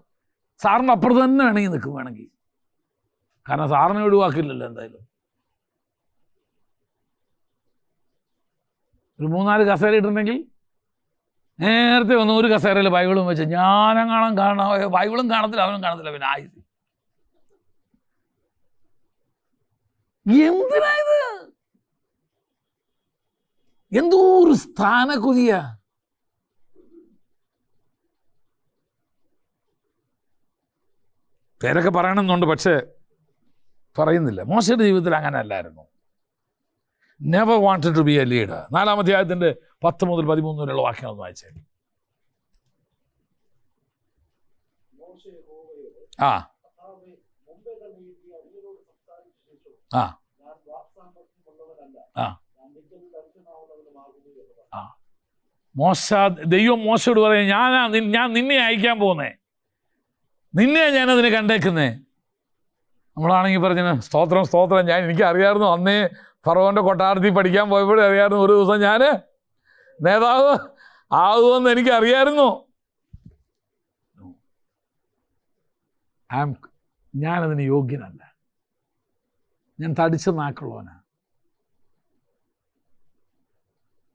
സാറിൻ്റെ അപ്പുറത്ത് തന്നെ വേണമെങ്കിൽ നിൽക്കും, വേണമെങ്കിൽ. കാരണം സാറിനെ ഒഴിവാക്കില്ലല്ലോ എന്തായാലും. ഒരു 3-4 കസേര ഇട്ടിട്ടുണ്ടെങ്കിൽ നേരത്തെ വന്ന് ഒരു കസേരയിൽ ബൈബിളും വെച്ച് ഞാനങ്ങാണം കാണാം, ബൈബിളും കാണത്തില്ല, അവനും കാണത്തില്ല, പിന്നെ ആയി. എന്തിനാ ഇത്? എന്തോ ഒരു സ്ഥാനക്കൊതിയ. പേരൊക്കെ പറയണമെന്നുണ്ട്, പക്ഷേ പറയുന്നില്ല. മോശയുടെ ജീവിതത്തിൽ അങ്ങനെ അല്ലായിരുന്നു. Never wanted to be a leader. 4-ാം അധ്യായത്തിൻ്റെ 10 മുതൽ 13 വരെയുള്ള വാക്യം ഒന്ന് വായിച്ചേ. ആ ആ ആ ആ മോശ, ദൈവം മോശയോട് പറയും, ഞാൻ നിന്നെ അയക്കാൻ പോകുന്നേ, നിന്നെ ഞാനതിനെ കണ്ടേക്കുന്നേ. നമ്മളാണെങ്കിൽ പറഞ്ഞത് സ്തോത്രം, എനിക്കറിയാമായിരുന്നു അന്നേ ഫറവോൻ്റെ കൊട്ടാരത്തിൽ പഠിക്കാൻ പോയപ്പോഴും അറിയാമായിരുന്നു ഒരു ദിവസം ഞാൻ നേതാവ് ആകുമെന്ന് എനിക്കറിയായിരുന്നു. ഞാനതിന് യോഗ്യനല്ല, ഞാൻ തടിച്ച നാക്കുള്ളവനാണ്,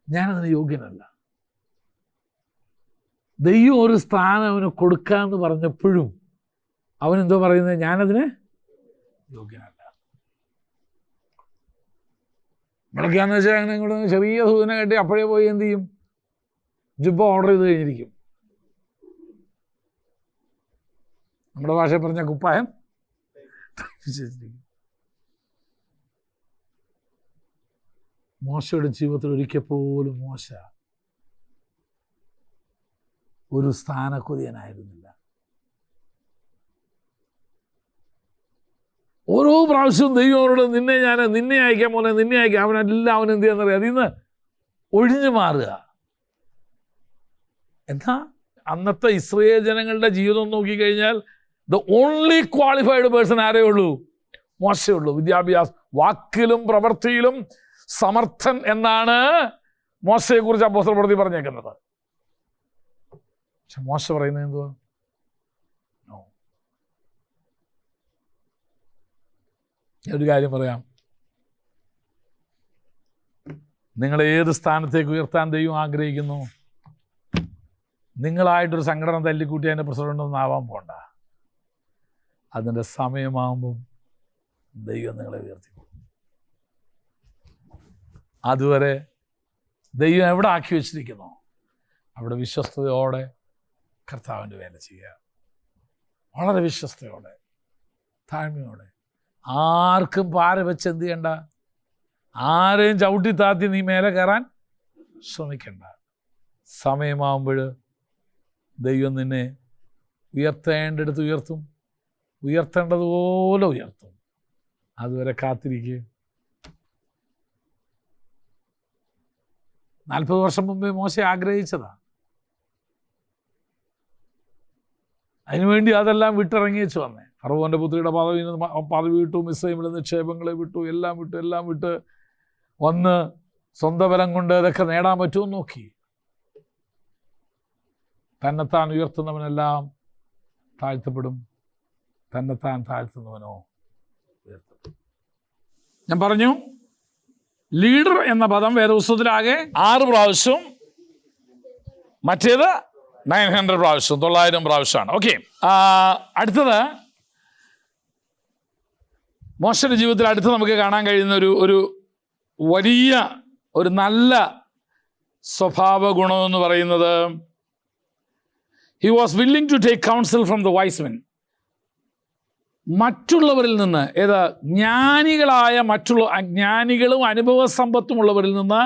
ഞാനതിന് യോഗ്യനല്ല. ദൈവം ഒരു സ്ഥാനം അവന് കൊടുക്കാമെന്ന് പറഞ്ഞപ്പോഴും അവനെന്തോ പറയുന്നത്, ഞാനതിന് യോഗ്യനല്ല. നമ്മളൊക്കെയാണെന്ന് വെച്ചാൽ അങ്ങനെ ഇങ്ങോട്ട് ചെറിയ സൂചന കെട്ടി അപ്പോഴേ പോയി എന്ത് ചെയ്യും, ജുബ്ബ ഓർഡർ ചെയ്ത് കഴിഞ്ഞിരിക്കും. നമ്മുടെ ഭാഷയിൽ പറഞ്ഞ കുപ്പായം മോശയുടെ ജീവിതത്തിൽ ഒരിക്കൽ പോലും മോശ ഒരു സ്ഥാനക്കൊതിയനായിരുന്നില്ല. ഓരോ പ്രാവശ്യവും ദൈവം നിന്നെ അയക്കാൻ പോലെ നിന്നെ അയക്കാം, അവനെല്ലാം അവൻ എന്ത് ചെയ്യാന്നറിയാം, അതിൽ നിന്ന് ഒഴിഞ്ഞു മാറുക. എന്താ അന്നത്തെ ഇസ്രായേൽ ജനങ്ങളുടെ ജീവിതം നോക്കിക്കഴിഞ്ഞാൽ ദ ഓൺലി ക്വാളിഫൈഡ് പേഴ്സൺ ആരേ ഉള്ളൂ, മോശയുള്ളൂ. വിദ്യാഭ്യാസം, വാക്കിലും പ്രവൃത്തിയിലും സമർത്ഥൻ എന്നാണ് മോശയെക്കുറിച്ച് അപ്പോസ്തലപ്രവൃത്തി പറഞ്ഞേക്കുന്നത്. പക്ഷെ മോശ പറയുന്നത് എന്തുവാ? ഒരു കാര്യം പറയാം, നിങ്ങളെ ഏത് സ്ഥാനത്തേക്ക് ഉയർത്താൻ ദൈവം ആഗ്രഹിക്കുന്നു, നിങ്ങളായിട്ടൊരു സംഘടന തല്ലിക്കൂട്ടി അതിൻ്റെ പ്രസിഡൻ്റൊന്നും ആവാൻ പോണ്ട. അതിൻ്റെ സമയമാകുമ്പം ദൈവം നിങ്ങളെ ഉയർത്തിക്കും. അതുവരെ ദൈവം എവിടെ ആക്കി വെച്ചിരിക്കുന്നു അവിടെ വിശ്വസ്തയോടെ കർത്താവിൻ്റെ വേല ചെയ്യുക. വളരെ വിശ്വസ്തയോടെ, താഴ്മയോടെ. ആർക്കും പാര വെച്ച് എന്ത് ചെയ്യണ്ട, ആരെയും ചവിട്ടി താത്തി നീ മേലെ കയറാൻ ശ്രമിക്കണ്ട. സമയമാകുമ്പോൾ ദൈവം നിന്നെ ഉയർത്തേണ്ടടുത്ത് ഉയർത്തും, ഉയർത്തേണ്ടതുപോലെ ഉയർത്തും. അതുവരെ കാത്തിരിക്കുക. 40 വർഷം മുമ്പേ മോശെ ആഗ്രഹിച്ചതാ. അതിനുവേണ്ടി അതെല്ലാം വിട്ടിറങ്ങി വെച്ച് വന്നേ. ഫറവോൻ്റെ പുത്രിയുടെ പദവി വിട്ടു, മിസ്രൈമിലെ നിക്ഷേപങ്ങളെ വിട്ടു, എല്ലാം വിട്ട് വന്ന് സ്വന്തം ബലം കൊണ്ട് ഇതൊക്കെ നേടാൻ പറ്റുമെന്ന് നോക്കി. തന്നെത്താൻ ഉയർത്തുന്നവനെല്ലാം താഴ്ത്തപ്പെടും, തന്നെത്താൻ താഴ്ത്തുന്നവനോ ഉയർത്തപ്പെടും. ഞാൻ പറഞ്ഞു, ലീഡർ എന്ന പദം വേദപുസ്തകത്തിലാകെ 6 പ്രാവശ്യവും മറ്റേത് 900 പ്രാവശ്യം, 900 പ്രാവശ്യമാണ്. ഓക്കെ, അടുത്തത് മോശയുടെ ജീവിതത്തിൽ അടുത്ത് നമുക്ക് കാണാൻ കഴിയുന്ന ഒരു വലിയ ഒരു നല്ല സ്വഭാവ ഗുണമെന്ന് പറയുന്നത്, he was willing to take counsel from the wise men. മറ്റുള്ളവരിൽ നിന്ന്, ജ്ഞാനികളായ ജ്ഞാനികളും അനുഭവ സമ്പത്തുമുള്ളവരിൽ നിന്ന്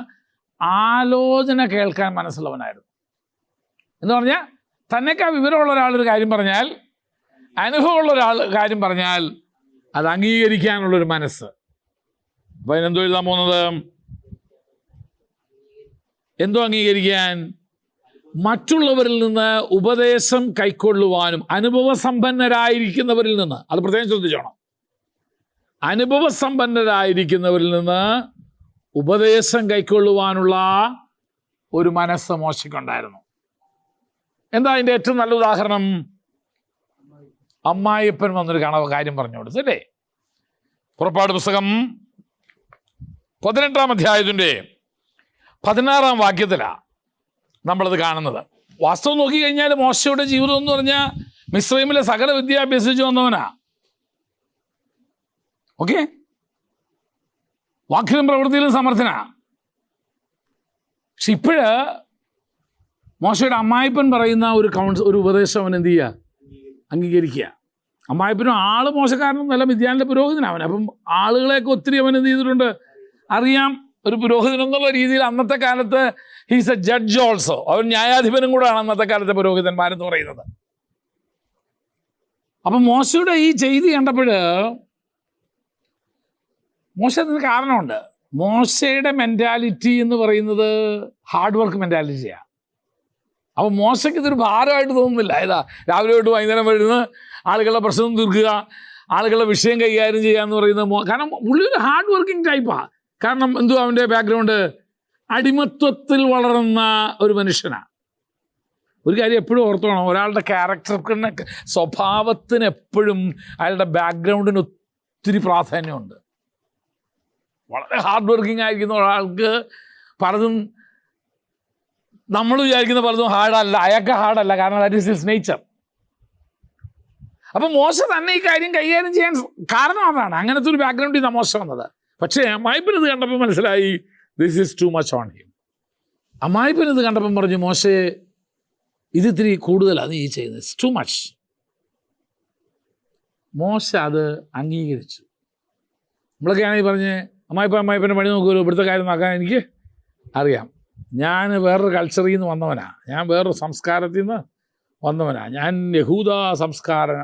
ആലോചന കേൾക്കാൻ മനസ്സുള്ളവനായിരുന്നു. എന്ന് പറഞ്ഞാൽ തന്നെക്കാൾ വിവരമുള്ള ഒരാളൊരു കാര്യം പറഞ്ഞാൽ, അനുഭവമുള്ള ഒരാൾ കാര്യം പറഞ്ഞാൽ അത് അംഗീകരിക്കാനുള്ളൊരു മനസ്സ്. അപ്പം അതിനെന്തോ എഴുതാൻ പോകുന്നത്, എന്തോ അംഗീകരിക്കാൻ, മറ്റുള്ളവരിൽ നിന്ന് ഉപദേശം കൈക്കൊള്ളുവാനും, അനുഭവസമ്പന്നരായിരിക്കുന്നവരിൽ നിന്ന്, അത് പ്രത്യേകം ശ്രദ്ധിച്ചോണം, അനുഭവസമ്പന്നരായിരിക്കുന്നവരിൽ നിന്ന് ഉപദേശം കൈക്കൊള്ളുവാനുള്ള ഒരു മനസ്സ് മോശയ്ക്കുണ്ടായിരുന്നു. എന്താ അതിൻ്റെ ഏറ്റവും നല്ല ഉദാഹരണം? അമ്മായിയപ്പൻ വന്നൊരു കാര്യം പറഞ്ഞു കൊടുത്തല്ലേ. പുറപ്പാട് പുസ്തകം 18-ാം അധ്യായത്തിൻ്റെ 16-ാം വാക്യത്തിലാണ് നമ്മളത് കാണുന്നത്. വാസ്തവം നോക്കിക്കഴിഞ്ഞാൽ മോശയുടെ ജീവിതം എന്ന് പറഞ്ഞാൽ മിസ്രൈമിലെ സകല വിദ്യ അഭ്യസിച്ചു വന്നവനാ. ഓക്കെ, വാക്കിലും പ്രവൃത്തിയിലും സമർത്ഥനാ. പക്ഷെ ഇപ്പോഴ് മോശയുടെ അമ്മായിപ്പൻ പറയുന്ന ഒരു ഉപദേശം അവൻ എന്ത് ചെയ്യുക, അംഗീകരിക്കുക. അമ്മായിപ്പനും ആള് മോശക്കാരനും നല്ല മിദ്യാനിലെ പുരോഹിതനാവൻ. അപ്പം ആളുകളെയൊക്കെ ഒത്തിരി അവൻ എന്ത് ചെയ്തിട്ടുണ്ട് അറിയാം. ഒരു പുരോഹിതൻ എന്നുള്ള രീതിയിൽ അന്നത്തെ കാലത്ത് ഹീസ് എ ജഡ്ജ് ഓൾസോ, അവൻ ന്യായാധിപനും കൂടെയാണ് അന്നത്തെ കാലത്തെ പുരോഹിതന്മാരെന്ന് പറയുന്നത്. അപ്പം മോശയുടെ ഈ ചെയ്തി കണ്ടപ്പോൾ മോശ അതിന് കാരണമുണ്ട്. മോശയുടെ മെൻറ്റാലിറ്റി എന്ന് പറയുന്നത് ഹാർഡ് വർക്ക് മെൻറ്റാലിറ്റിയാണ്. അപ്പോൾ മോശയ്ക്ക് ഇതൊരു ഭാരമായിട്ട് തോന്നുന്നില്ല. രാവിലെ തൊട്ട് വൈകുന്നേരം വരുന്ന ആളുകളുടെ പ്രശ്നം തീർക്കുക, ആളുകളുടെ വിഷയം കൈകാര്യം ചെയ്യുക എന്ന് പറയുന്നത് കാരണം പുള്ളി ഒരു ഹാർഡ് വർക്കിംഗ് ടൈപ്പാണ്. കാരണം എന്തുവാ അവൻ്റെ ബാക്ക്ഗ്രൗണ്ട്, അടിമത്വത്തിൽ വളർന്ന ഒരു മനുഷ്യനാണ്. ഒരു കാര്യം എപ്പോഴും ഓർത്തോണം, ഒരാളുടെ ക്യാരക്ടറിന്, സ്വഭാവത്തിന് എപ്പോഴും അയാളുടെ ബാക്ക്ഗ്രൗണ്ടിന് ഒത്തിരി പ്രാധാന്യമുണ്ട്. വളരെ ഹാർഡ് വർക്കിംഗ് ആയിരിക്കുന്ന ഒരാൾക്ക് പലതും നമ്മൾ വിചാരിക്കുന്ന പലതും ഹാർഡല്ല, അയാൾക്ക് ഹാർഡല്ല. കാരണം ദാറ്റ് ഈസ് ഹിസ് നേച്ചർ. അപ്പം മോശ തന്നെ ഈ കാര്യം കൈകാര്യം ചെയ്യാൻ കാരണം അതാണ്. അങ്ങനത്തെ ഒരു ബാക്ക്ഗ്രൗണ്ടിൽ നിന്നാണ് മോശം വന്നത്. പക്ഷേ അമ്മായിപ്പൻ ഇത് കണ്ടപ്പോൾ മനസ്സിലായി, this is too much on him. അമ്മായിപ്പൻ ഇത് കണ്ടപ്പം പറഞ്ഞു, മോശെ ഇത് ഇത്തിരി കൂടുതലാണ് നീ ചെയ്യുന്നത്, ഇറ്റ്സ് ടു മച്ച്. മോശ അത് അംഗീകരിച്ചു. നമ്മളൊക്കെയാണെങ്കിൽ പറഞ്ഞ് അമ്മായിപ്പൻ്റെ പണി നോക്കുമല്ലോ, ഇവിടുത്തെ കാര്യം നോക്കാൻ എനിക്ക് അറിയാം, ഞാൻ വേറൊരു കൾച്ചറിൽ നിന്ന് വന്നവനാണ്, ഞാൻ വേറൊരു സംസ്കാരത്തിൽ നിന്ന് വന്നവനാണ്, ഞാൻ യഹൂദ സംസ്കാരം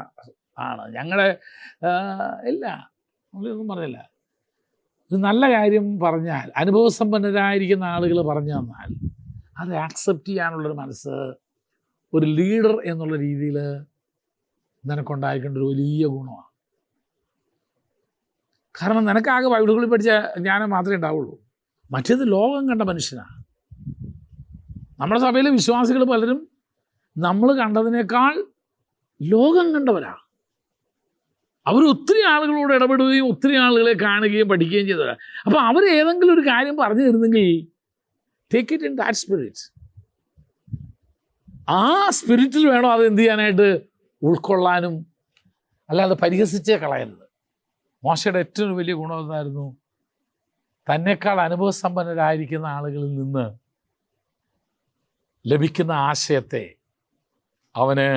ആണ്, ഞങ്ങളുടെ ഇല്ല, നമ്മളൊന്നും പറഞ്ഞില്ല. ഒരു നല്ല കാര്യം പറഞ്ഞാൽ, അനുഭവസമ്പന്നരായിരിക്കുന്ന ആളുകൾ പറഞ്ഞു തന്നാൽ അത് ആക്സെപ്റ്റ് ചെയ്യാനുള്ളൊരു മനസ്സ് ഒരു ലീഡർ എന്നുള്ള രീതിയിൽ നിനക്കുണ്ടായിരിക്കേണ്ട ഒരു വലിയ ഗുണമാണ്. കാരണം നിനക്കാകെ ബൈബിളുകളിൽ പഠിച്ച ജ്ഞാനം മാത്രമേ ഉണ്ടാവുള്ളൂ. മറ്റേത് ലോകം കണ്ട മനുഷ്യനാണ്. നമ്മുടെ സഭയിലെ വിശ്വാസികൾ പലരും നമ്മൾ കണ്ടതിനേക്കാൾ ലോകം കണ്ടവരാണ്. അവർ ഒത്തിരി ആളുകളോട് ഇടപെടുകയും ഒത്തിരി ആളുകളെ കാണുകയും പഠിക്കുകയും ചെയ്തവരാണ്. അപ്പോൾ അവർ ഏതെങ്കിലും ഒരു കാര്യം പറഞ്ഞു തരുന്നെങ്കിൽ take it in that spirit. ആ സ്പിരിറ്റിൽ വേണം അത് എന്ത് ചെയ്യാനായിട്ട്, ഉൾക്കൊള്ളാനും. അല്ലാതെ പരിഹസിച്ചേ കളയരുത്. മോശയുടെ ഏറ്റവും വലിയ ഗുണം എന്തായിരുന്നു? തന്നെക്കാൾ അനുഭവസമ്പന്നരായിരിക്കുന്ന ആളുകളിൽ നിന്ന് ലഭിക്കുന്ന ആശയത്തെ അവന്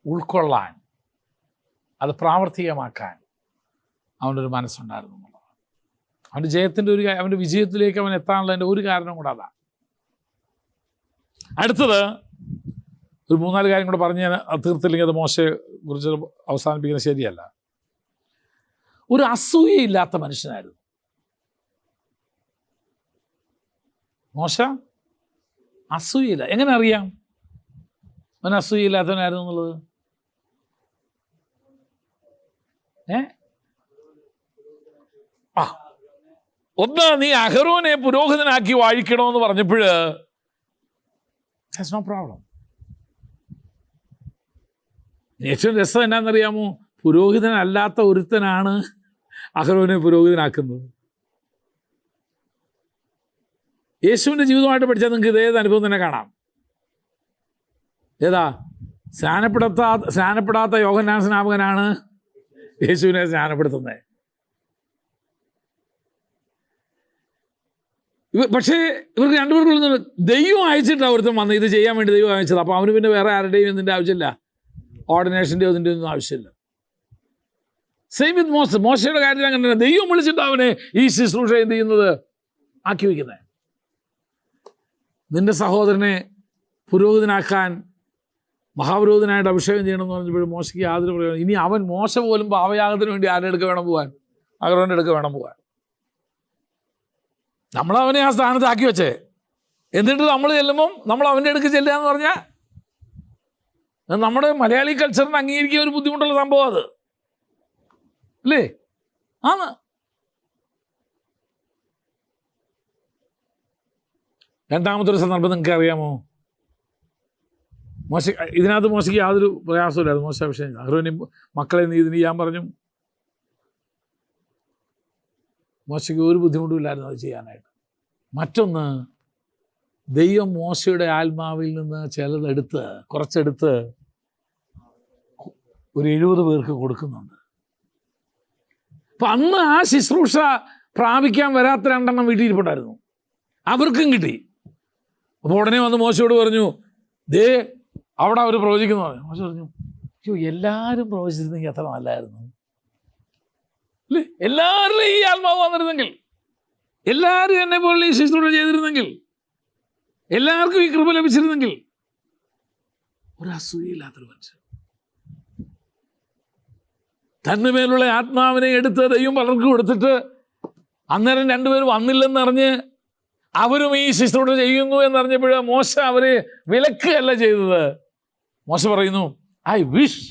ഉൾക്കൊള്ളാൻ, അത് പ്രാവർത്തികമാക്കാൻ അവനൊരു മനസ്സുണ്ടായിരുന്നു എന്നുള്ളതാണ്. അവൻ്റെ ജയത്തിൻ്റെ അവൻ്റെ വിജയത്തിലേക്ക് അവൻ എത്താനുള്ളതിൻ്റെ ഒരു കാരണം കൂടെ അതാണ്. അടുത്തത് ഒരു 3-4 കാര്യം കൂടെ പറഞ്ഞ് തീർത്തില്ലെങ്കിൽ അത് മോശയെ കുറിച്ച് അവസാനിപ്പിക്കുന്നത് ശരിയല്ല. ഒരു അസൂയയില്ലാത്ത മനുഷ്യനായിരുന്നു മോശ. അസൂയയില്ല. എങ്ങനെ അറിയാം അവൻ അസൂയയില്ലാത്തവനായിരുന്നു എന്നുള്ളത്? ഒന്ന്, നീ അഹരോനെ പുരോഹിതനാക്കി വാഴിക്കണമെന്ന് പറഞ്ഞപ്പോൾ നോ പ്രോബ്ലം. ഏറ്റവും രസം എന്നാണെന്നറിയാമോ? പുരോഹിതനല്ലാത്ത ഒരുത്തനാണ് അഹരോനെ പുരോഹിതനാക്കുന്നത്. യേശുവിൻ്റെ ജീവിതമായിട്ട് പഠിച്ചാൽ നിങ്ങൾക്ക് ഇതേത് അനുഭവം തന്നെ കാണാം. ഏതാ? സ്നാനപ്പെടാത്ത യോഹന്നാൻ സ്നാപകനാണ് യേശുവിനെ സ്നാനപ്പെടുത്തുന്നത്. പക്ഷേ ഇവർക്ക് രണ്ടുപേർക്കുള്ള ദൈവം അയച്ചിട്ടാണ് ഒരുത്തം വന്ന് ഇത് ചെയ്യാൻ വേണ്ടി ദൈവം അയച്ചത്. അപ്പോൾ അവന് പിന്നെ വേറെ ആരുടെയും ഇതിൻ്റെ ആവശ്യമില്ല, ഓർഡിനേഷൻ്റെയോ ഇതിൻ്റെ ഒന്നും ആവശ്യമില്ല. സെയിം വിത്ത് മോശയുടെ കാര്യത്തിൽ അങ്ങനെ തന്നെ. ദൈവം വിളിച്ചിട്ട് അവനെ ഈ ശുശ്രൂഷ എന്ത് ചെയ്യുന്നത്, ആക്കി വയ്ക്കുന്നത്. നിന്റെ സഹോദരനെ പുരോഹിതനാക്കാൻ, മഹാപുരോഹിതനായിട്ട് അഭിഷേകം ചെയ്യണമെന്ന് പറഞ്ഞപ്പോഴും മോശയ്ക്ക് യാതൊരു പ്രയോജനം. ഇനി അവൻ മോശ പോലും പാപയാഗത്തിന് വേണ്ടി ആരുടെ അടുക്ക വേണം പോകാൻ? അഹരോൻ്റെ അടുക്ക വേണം പോകാൻ. നമ്മളവനെ ആ സ്ഥാനത്താക്കി വെച്ചേ, എന്നിട്ട് നമ്മൾ ചെല്ലുമ്പം നമ്മൾ അവൻ്റെ അടുക്ക് ചെല്ലുക എന്ന് പറഞ്ഞാൽ നമ്മുടെ മലയാളി കൾച്ചറിന് അംഗീകരിക്കാൻ ഒരു ബുദ്ധിമുട്ടുള്ള സംഭവം അത് അല്ലേ? ആണ്. രണ്ടാമതൊരു സന്ദർഭം നിങ്ങൾക്ക് അറിയാമോ? ഇതിനകത്ത് മോശയ്ക്ക് യാതൊരു പ്രയാസമില്ലായിരുന്നു. മോശ അഭിഷേകം അഹരോനെ മക്കളെ നീ ഇതിന് ചെയ്യാൻ പറഞ്ഞു. മോശയ്ക്ക് ഒരു ബുദ്ധിമുട്ടും ഇല്ലായിരുന്നു അത് ചെയ്യാനായിട്ട്. മറ്റൊന്ന്, ദൈവം മോശയുടെ ആത്മാവിൽ നിന്ന് കുറച്ചെടുത്ത് ഒരു 70 പേർക്ക് കൊടുക്കുന്നുണ്ട്. അപ്പം അന്ന് ആ ശുശ്രൂഷ പ്രാപിക്കാൻ വരാത്ത 2 എണ്ണം വീട്ടിൽ ഇരിപ്പുണ്ടായിരുന്നു, അവർക്കും കിട്ടി. അപ്പോൾ ഉടനെ വന്ന് മോശയോട് പറഞ്ഞു, ദേ അവിടെ അവർ പ്രവചിക്കുന്നു പറഞ്ഞു. മോശ പറഞ്ഞു, അയ്യോ എല്ലാവരും പ്രവചിച്ചിരുന്നെങ്കിൽ അത്ര നല്ലതായിരുന്നു അല്ലേ? എല്ലാവരിലും ഈ ആത്മാവ് വന്നിരുന്നെങ്കിൽ, എല്ലാവരും എന്നെ പോലെ ഈ ശുശ്രൂഷ ചെയ്തിരുന്നെങ്കിൽ, എല്ലാവർക്കും ഈ കൃപ ലഭിച്ചിരുന്നെങ്കിൽ. ഒരു അസൂയയില്ലാത്തൊരു മനുഷ്യൻ തൻ്റെ മേലുള്ള ആത്മാവിനെ എടുത്ത് ദൈവം പലർക്കും കൊടുത്തിട്ട് അന്നേരം 2 പേര് വന്നില്ലെന്നറിഞ്ഞ് അവരും ഈ ശുശ്രൂഷ ചെയ്യുന്നു എന്നറിഞ്ഞപ്പോൾ മോശ അവരെ വിലക്കുകയല്ല ചെയ്തത്. മോശ പറയുന്നു, I wish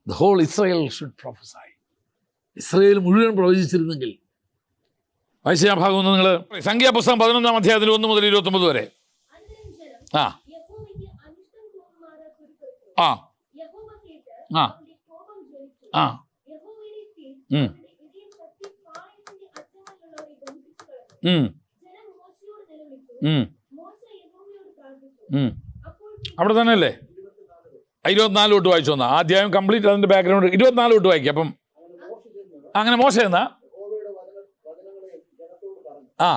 the whole Israel should prophesy. Israel മുഴുവൻ പ്രവചിച്ചിരുന്നെങ്കിൽ. വായിച്ച ആ ഭാഗം ഒന്ന് നിങ്ങൾ സംഖ്യാപുസ്തകം 11-ാം അധ്യായത്തിൽ 1 മുതൽ 29 വരെ. ആ ആ ആ ആ അവിടെ തന്നെ അല്ലേ? 24 തൊട്ട് വായിച്ചു വന്നാ അധ്യായം കംപ്ലീറ്റ്. അതിൻ്റെ ബാക്ക്ഗ്രൗണ്ട് 24 തൊട്ട് വായിക്കാം. അപ്പം അങ്ങനെ മോശ എന്നാ ആ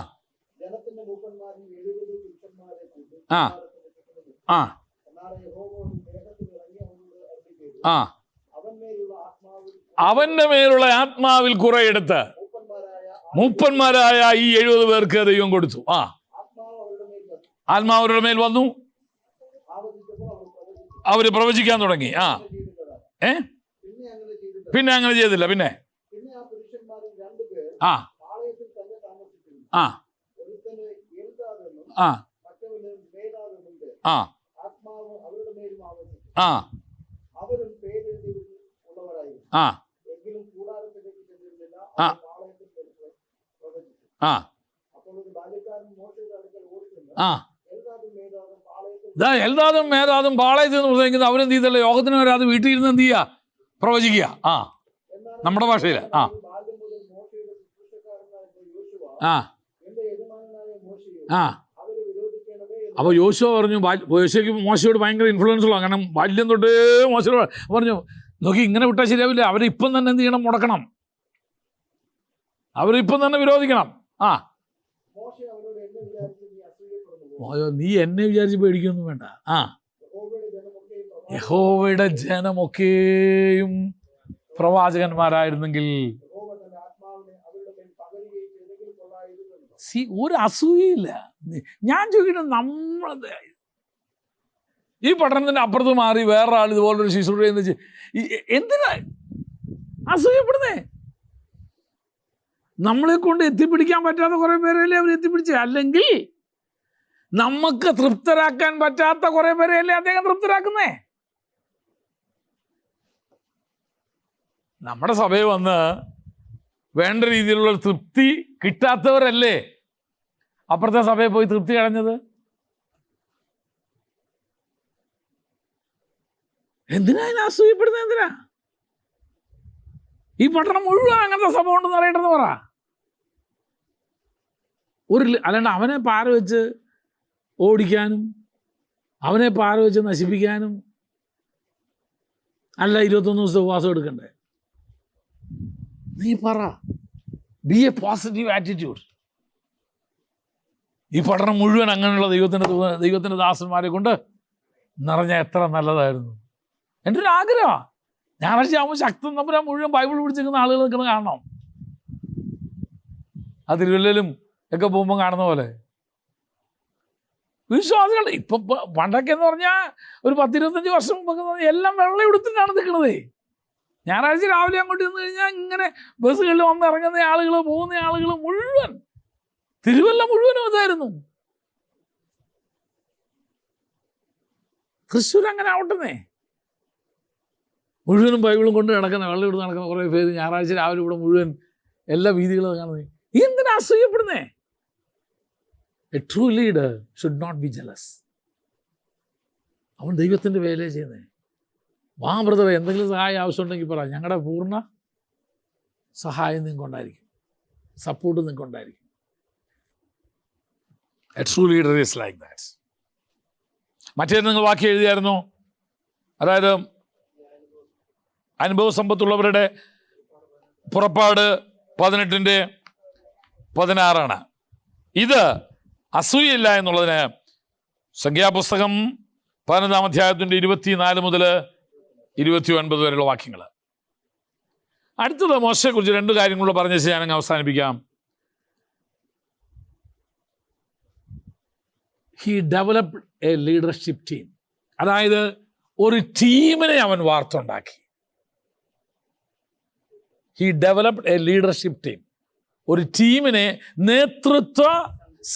ആ ആ ആ അവന്റെ മേലുള്ള ആത്മാവിൽ കുറെയെടുത്ത് മൂപ്പന്മാരായ ഈ 70 പേർക്ക് ദൈവം കൊടുത്തു. ആ ആത്മാവ് അവരുടെ മേൽ വന്നു, അവര് പ്രവചിക്കാൻ തുടങ്ങി. ആ പിന്നെ അങ്ങനെ ചെയ്തില്ല. പിന്നെ ആ ആ ആ ആ ആ ആ ആ ആ ആ എൽദാദും മേധാദും പാളയത്തിൽ നിന്ന് പ്രസംഗിക്കുന്നത് അവരെന്ത് ചെയ്തല്ല, യോഗത്തിന് വരാതെ വീട്ടിൽ ഇരുന്ന് എന്ത് ചെയ്യുക, പ്രവചിക്കുക. ആ നമ്മുടെ ഭാഷയിൽ ആ ആ ആ അപ്പോൾ യോശുവ പറഞ്ഞു, യോശുവയ്ക്ക് മോശയോട് ഭയങ്കര ഇൻഫ്ലുവൻസ് ഉള്ള, കാരണം ബാല്യം തൊട്ടേ മോശയോട് പറഞ്ഞു, നോക്കി ഇങ്ങനെ വിട്ടാൽ ശരിയാവില്ല, അവരെ ഇപ്പം തന്നെ എന്ത് ചെയ്യണം, മുടക്കണം. അവരിപ്പം തന്നെ വിരോധിക്കണം. നീ എന്നെ വിചാരിച്ച് പേടിക്കൊന്നും വേണ്ട. യഹോവയുടെ ജനമൊക്കെയും പ്രവാചകന്മാരായിരുന്നെങ്കിൽ ഒരു അസൂയയില്ല. ഞാൻ ചോദിക്കുന്നത്, നമ്മളത് ഈ പഠനത്തിൻ്റെ അപ്പുറത്ത് മാറി വേറെ ആൾ ഇതുപോലൊരു ശുശ്രൂഷ എന്ന് വെച്ച് എന്തിനാ അസൂയപ്പെടുന്നേ? നമ്മളെ കൊണ്ട് എത്തിപ്പിടിക്കാൻ പറ്റാത്ത കുറേ പേരല്ലേ അവർ എത്തിപ്പിടിച്ചത്. അല്ലെങ്കിൽ നമുക്ക് തൃപ്തരാക്കാൻ പറ്റാത്ത കുറേ പേരെയല്ലേ അദ്ദേഹം തൃപ്തരാക്കുന്നേ. നമ്മുടെ സഭയിൽ വന്ന് വേണ്ട രീതിയിലുള്ള തൃപ്തി കിട്ടാത്തവരല്ലേ അപ്പുറത്തെ സഭയിൽ പോയി തൃപ്തി കളഞ്ഞത്. എന്തിനാ അതിനെ അസൂയപ്പെടുന്നത്? എന്തിനാ? ഈ പട്ടണം മുഴുവൻ അങ്ങനത്തെ സഭ ഉണ്ടെന്ന് അറിയട്ടെന്ന് പറ. അല്ലാണ്ട് അവനെ പാര വെച്ച് ഓടിക്കാനും അവനെ പാര വെച്ച് നശിപ്പിക്കാനും അല്ല 21 ദിവസത്തെ ഉപവാസം എടുക്കണ്ടേ. നീ പറ, ബി എ പോസിറ്റീവ് ആറ്റിറ്റ്യൂഡ്. ഈ പഠനം മുഴുവൻ അങ്ങനെയുള്ള ദൈവത്തിൻ്റെ ദാസന്മാരെ കൊണ്ട് നിറഞ്ഞ എത്ര നല്ലതായിരുന്നു. എൻ്റെ ഒരു ആഗ്രഹമാണ്, ഞായറാഴ്ച ആകുമ്പോൾ ശക്തൻ തമ്പുരാൻ മുഴുവൻ ബൈബിൾ പിടിച്ചിരിക്കുന്ന ആളുകൾ നിൽക്കുന്നത് കാണണം. ആ തിരുവല്ലയിലും ഒക്കെ പോകുമ്പോൾ കാണുന്ന പോലെ വിശ്വാസികൾ. ഇപ്പം പണ്ടൊക്കെ എന്ന് പറഞ്ഞാൽ ഒരു 10-25 വർഷം മുമ്പൊക്കെ എല്ലാം വെള്ളം എടുത്തിട്ടാണ് നിൽക്കുന്നത്. ഞായറാഴ്ച രാവിലെ അങ്ങോട്ട് നിന്ന് കഴിഞ്ഞാൽ ഇങ്ങനെ ബസ്സുകളിൽ വന്ന് ഇറങ്ങുന്ന ആളുകൾ, പോകുന്ന ആളുകൾ മുഴുവൻ, തിരുവല്ല മുഴുവനും ഇതായിരുന്നു. തൃശ്ശൂർ അങ്ങനെ ആവട്ടെന്നേ, മുഴുവനും ബൈബിളും കൊണ്ട് നടക്കുന്ന, വെള്ളം എടുത്ത് നടക്കുന്ന കുറേ പേര് ഞായറാഴ്ച രാവിലെ ഇവിടെ മുഴുവൻ എല്ലാ വീതികളും കാണുന്നത്. എന്തിനാ അസൂയപ്പെടുന്നേ? A true leader should not be jealous. അവൻ ദൈവത്തിൻ്റെ വേല ചെയ്യുന്നേ. വാ ബ്രദറെ, എന്തെങ്കിലും സഹായം ആവശ്യമുണ്ടെങ്കിൽ പറ, ഞങ്ങളുടെ പൂർണ്ണ സഹായം നിങ്ങൾക്കുണ്ടായിരിക്കും, സപ്പോർട്ട് നിങ്ങൾക്കുണ്ടായിരിക്കും. A true leader is like that. മറ്റേ നിങ്ങൾ വാക്യം എഴുതിയായിരുന്നു, അതായത് അനുഭവ സമ്പത്തുള്ളവരുടെ പുറപ്പാട് 18:16. ഇത് അസൂയയില്ല എന്നുള്ളതിന് സംഖ്യാപുസ്തകം 15-ാം അധ്യായത്തിൻ്റെ 24 മുതൽ 29 വരെയുള്ള വാക്യങ്ങൾ. അടുത്തത് മോശയെക്കുറിച്ച് 2 കാര്യങ്ങൾ പറഞ്ഞ ശേഷം ഞാനങ്ങ് അവസാനിപ്പിക്കാം. He developed a leadership team. അതായത് ഒരു ടീമിനെ അവൻ വാർത്തുണ്ടാക്കി. He developed a leadership team. ഒരു ടീമിനെ, നേതൃത്വ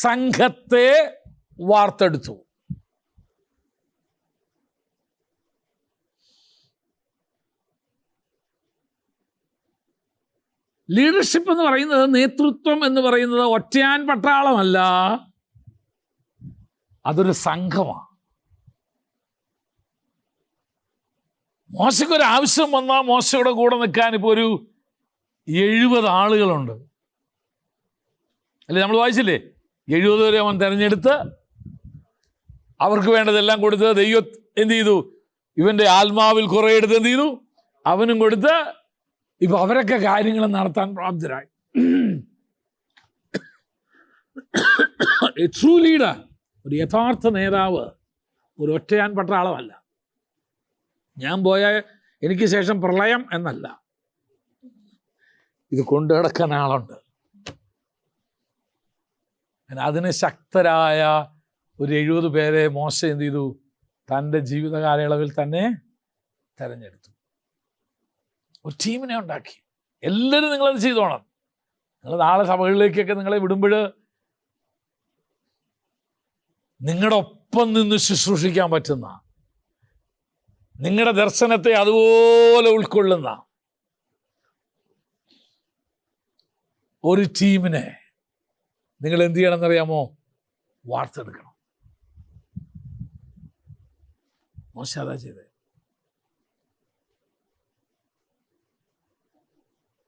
സംഘത്തെ വാർത്തെടുത്തു. ലീഡർഷിപ്പ് എന്ന് പറയുന്നത്, നേതൃത്വം എന്ന് പറയുന്നത് ഒറ്റയാൻ പട്ടാളമല്ല, അതൊരു സംഘമാണ്. മോശയ്ക്കൊരു ആവശ്യം വന്നാൽ മോശയുടെ കൂടെ നിൽക്കാൻ ഇപ്പോൾ ഒരു 70 ആളുകളുണ്ട് അല്ലേ? നമ്മൾ വായിച്ചില്ലേ? 70 പേരെ അവൻ തിരഞ്ഞെടുത്ത് അവർക്ക് വേണ്ടതെല്ലാം കൊടുത്ത്, ദൈവം എന്ത് ചെയ്തു? ഇവൻ്റെ ആത്മാവിൽ കുറേ എടുത്ത് എന്ത് ചെയ്തു? അവനും കൊടുത്ത്. ഇപ്പൊ അവരൊക്കെ കാര്യങ്ങൾ നടത്താൻ പ്രാപ്തരായി. എ ട്രൂ ലീഡർ, ഒരു യഥാർത്ഥ നേതാവ് ഒരു ഒറ്റയാൻ പട്ടാളമല്ല. ഞാൻ പോയ എനിക്ക് ശേഷം പ്രളയം എന്നല്ല, ഇത് കൊണ്ടു കിടക്കാൻ ആളുണ്ട്. അതിന് ശക്തരായ ഒരു 70 പേരെ മോശ എന്ത് ചെയ്തു? തൻ്റെ ജീവിത കാലയളവിൽ തന്നെ തിരഞ്ഞെടുത്തു. ഒരു ടീമിനെ ഉണ്ടാക്കി. എല്ലാവരും നിങ്ങളത് ചെയ്തോണം. നിങ്ങൾ നാളെ സഭകളിലേക്കൊക്കെ നിങ്ങളെ വിടുമ്പോൾ നിങ്ങളുടെ ഒപ്പം നിന്ന് ശുശ്രൂഷിക്കാൻ പറ്റുന്ന, നിങ്ങളുടെ ദർശനത്തെ അതുപോലെ ഉൾക്കൊള്ളുന്ന ഒരു ടീമിനെ നിങ്ങൾ എന്ത് ചെയ്യണമെന്നറിയാമോ? വാർത്തെടുക്കണം. മോശ അതാ ചെയ്തേ.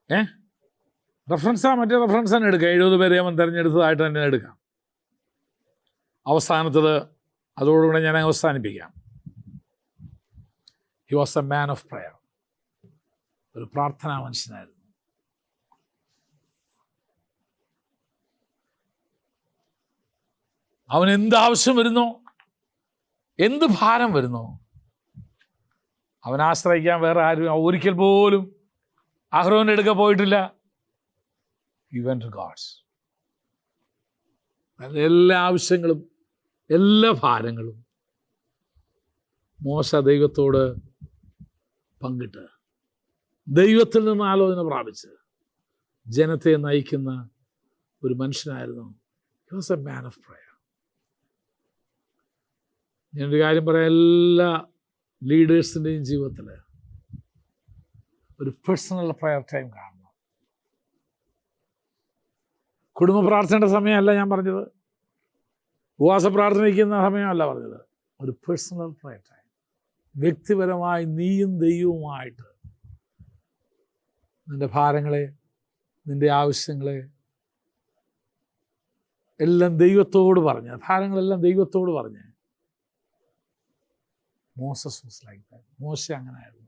മറ്റേ റെഫറൻസ് തന്നെ എടുക്കാം. 70 പേരെ അവൻ തിരഞ്ഞെടുത്തതായിട്ട് തന്നെ എടുക്കാം. അവസാനത്തത് അതോടുകൂടെ ഞാൻ അവസാനിപ്പിക്കാം. He was a man of prayer. ഒരു പ്രാർത്ഥനാ മനുഷ്യനായിരുന്നു. അവൻ എന്ത് ആവശ്യം വരുന്നോ, എന്ത് ഭാരം വരുന്നോ, അവൻ ആശ്രയിക്കാൻ വേറെ ആരും ഒരിക്കൽ പോലും അഹ്റോന്റെ അടുക്ക പോയിട്ടില്ല. He went to God's. എല്ലാ ആവശ്യങ്ങളും എല്ലാ ഭാരങ്ങളും മോശ ദൈവത്തോട് പങ്കിട്ട് ദൈവത്തിൽ നിന്ന് ആലോചന പ്രാപിച്ച് ജനത്തെ നയിക്കുന്ന ഒരു മനുഷ്യനായിരുന്നു. He was a man of prayer. ഞാനൊരു കാര്യം പറയാം, എല്ലാ ലീഡേഴ്സിൻ്റെയും ജീവിതത്തിൽ ഒരു പേഴ്സണൽ പ്രയർ ടൈം കാണണം. കുടുംബ പ്രാർത്ഥനയുടെ സമയമല്ല ഞാൻ പറഞ്ഞത്, ഉപവാസ പ്രാർത്ഥനയ്ക്കുന്ന സമയമല്ല പറഞ്ഞത്. ഒരു പേഴ്സണൽ പ്രയർ ടൈം, വ്യക്തിപരമായി നീയും ദൈവവുമായിട്ട് നിൻ്റെ ഭാരങ്ങളെ, നിൻ്റെ ആവശ്യങ്ങളെ എല്ലാം ദൈവത്തോട് പറഞ്ഞ്, ഭാരങ്ങളെല്ലാം ദൈവത്തോട് പറഞ്ഞ്. Moses was like that. Mosha അങ്ങനെ ആയിരുന്നു.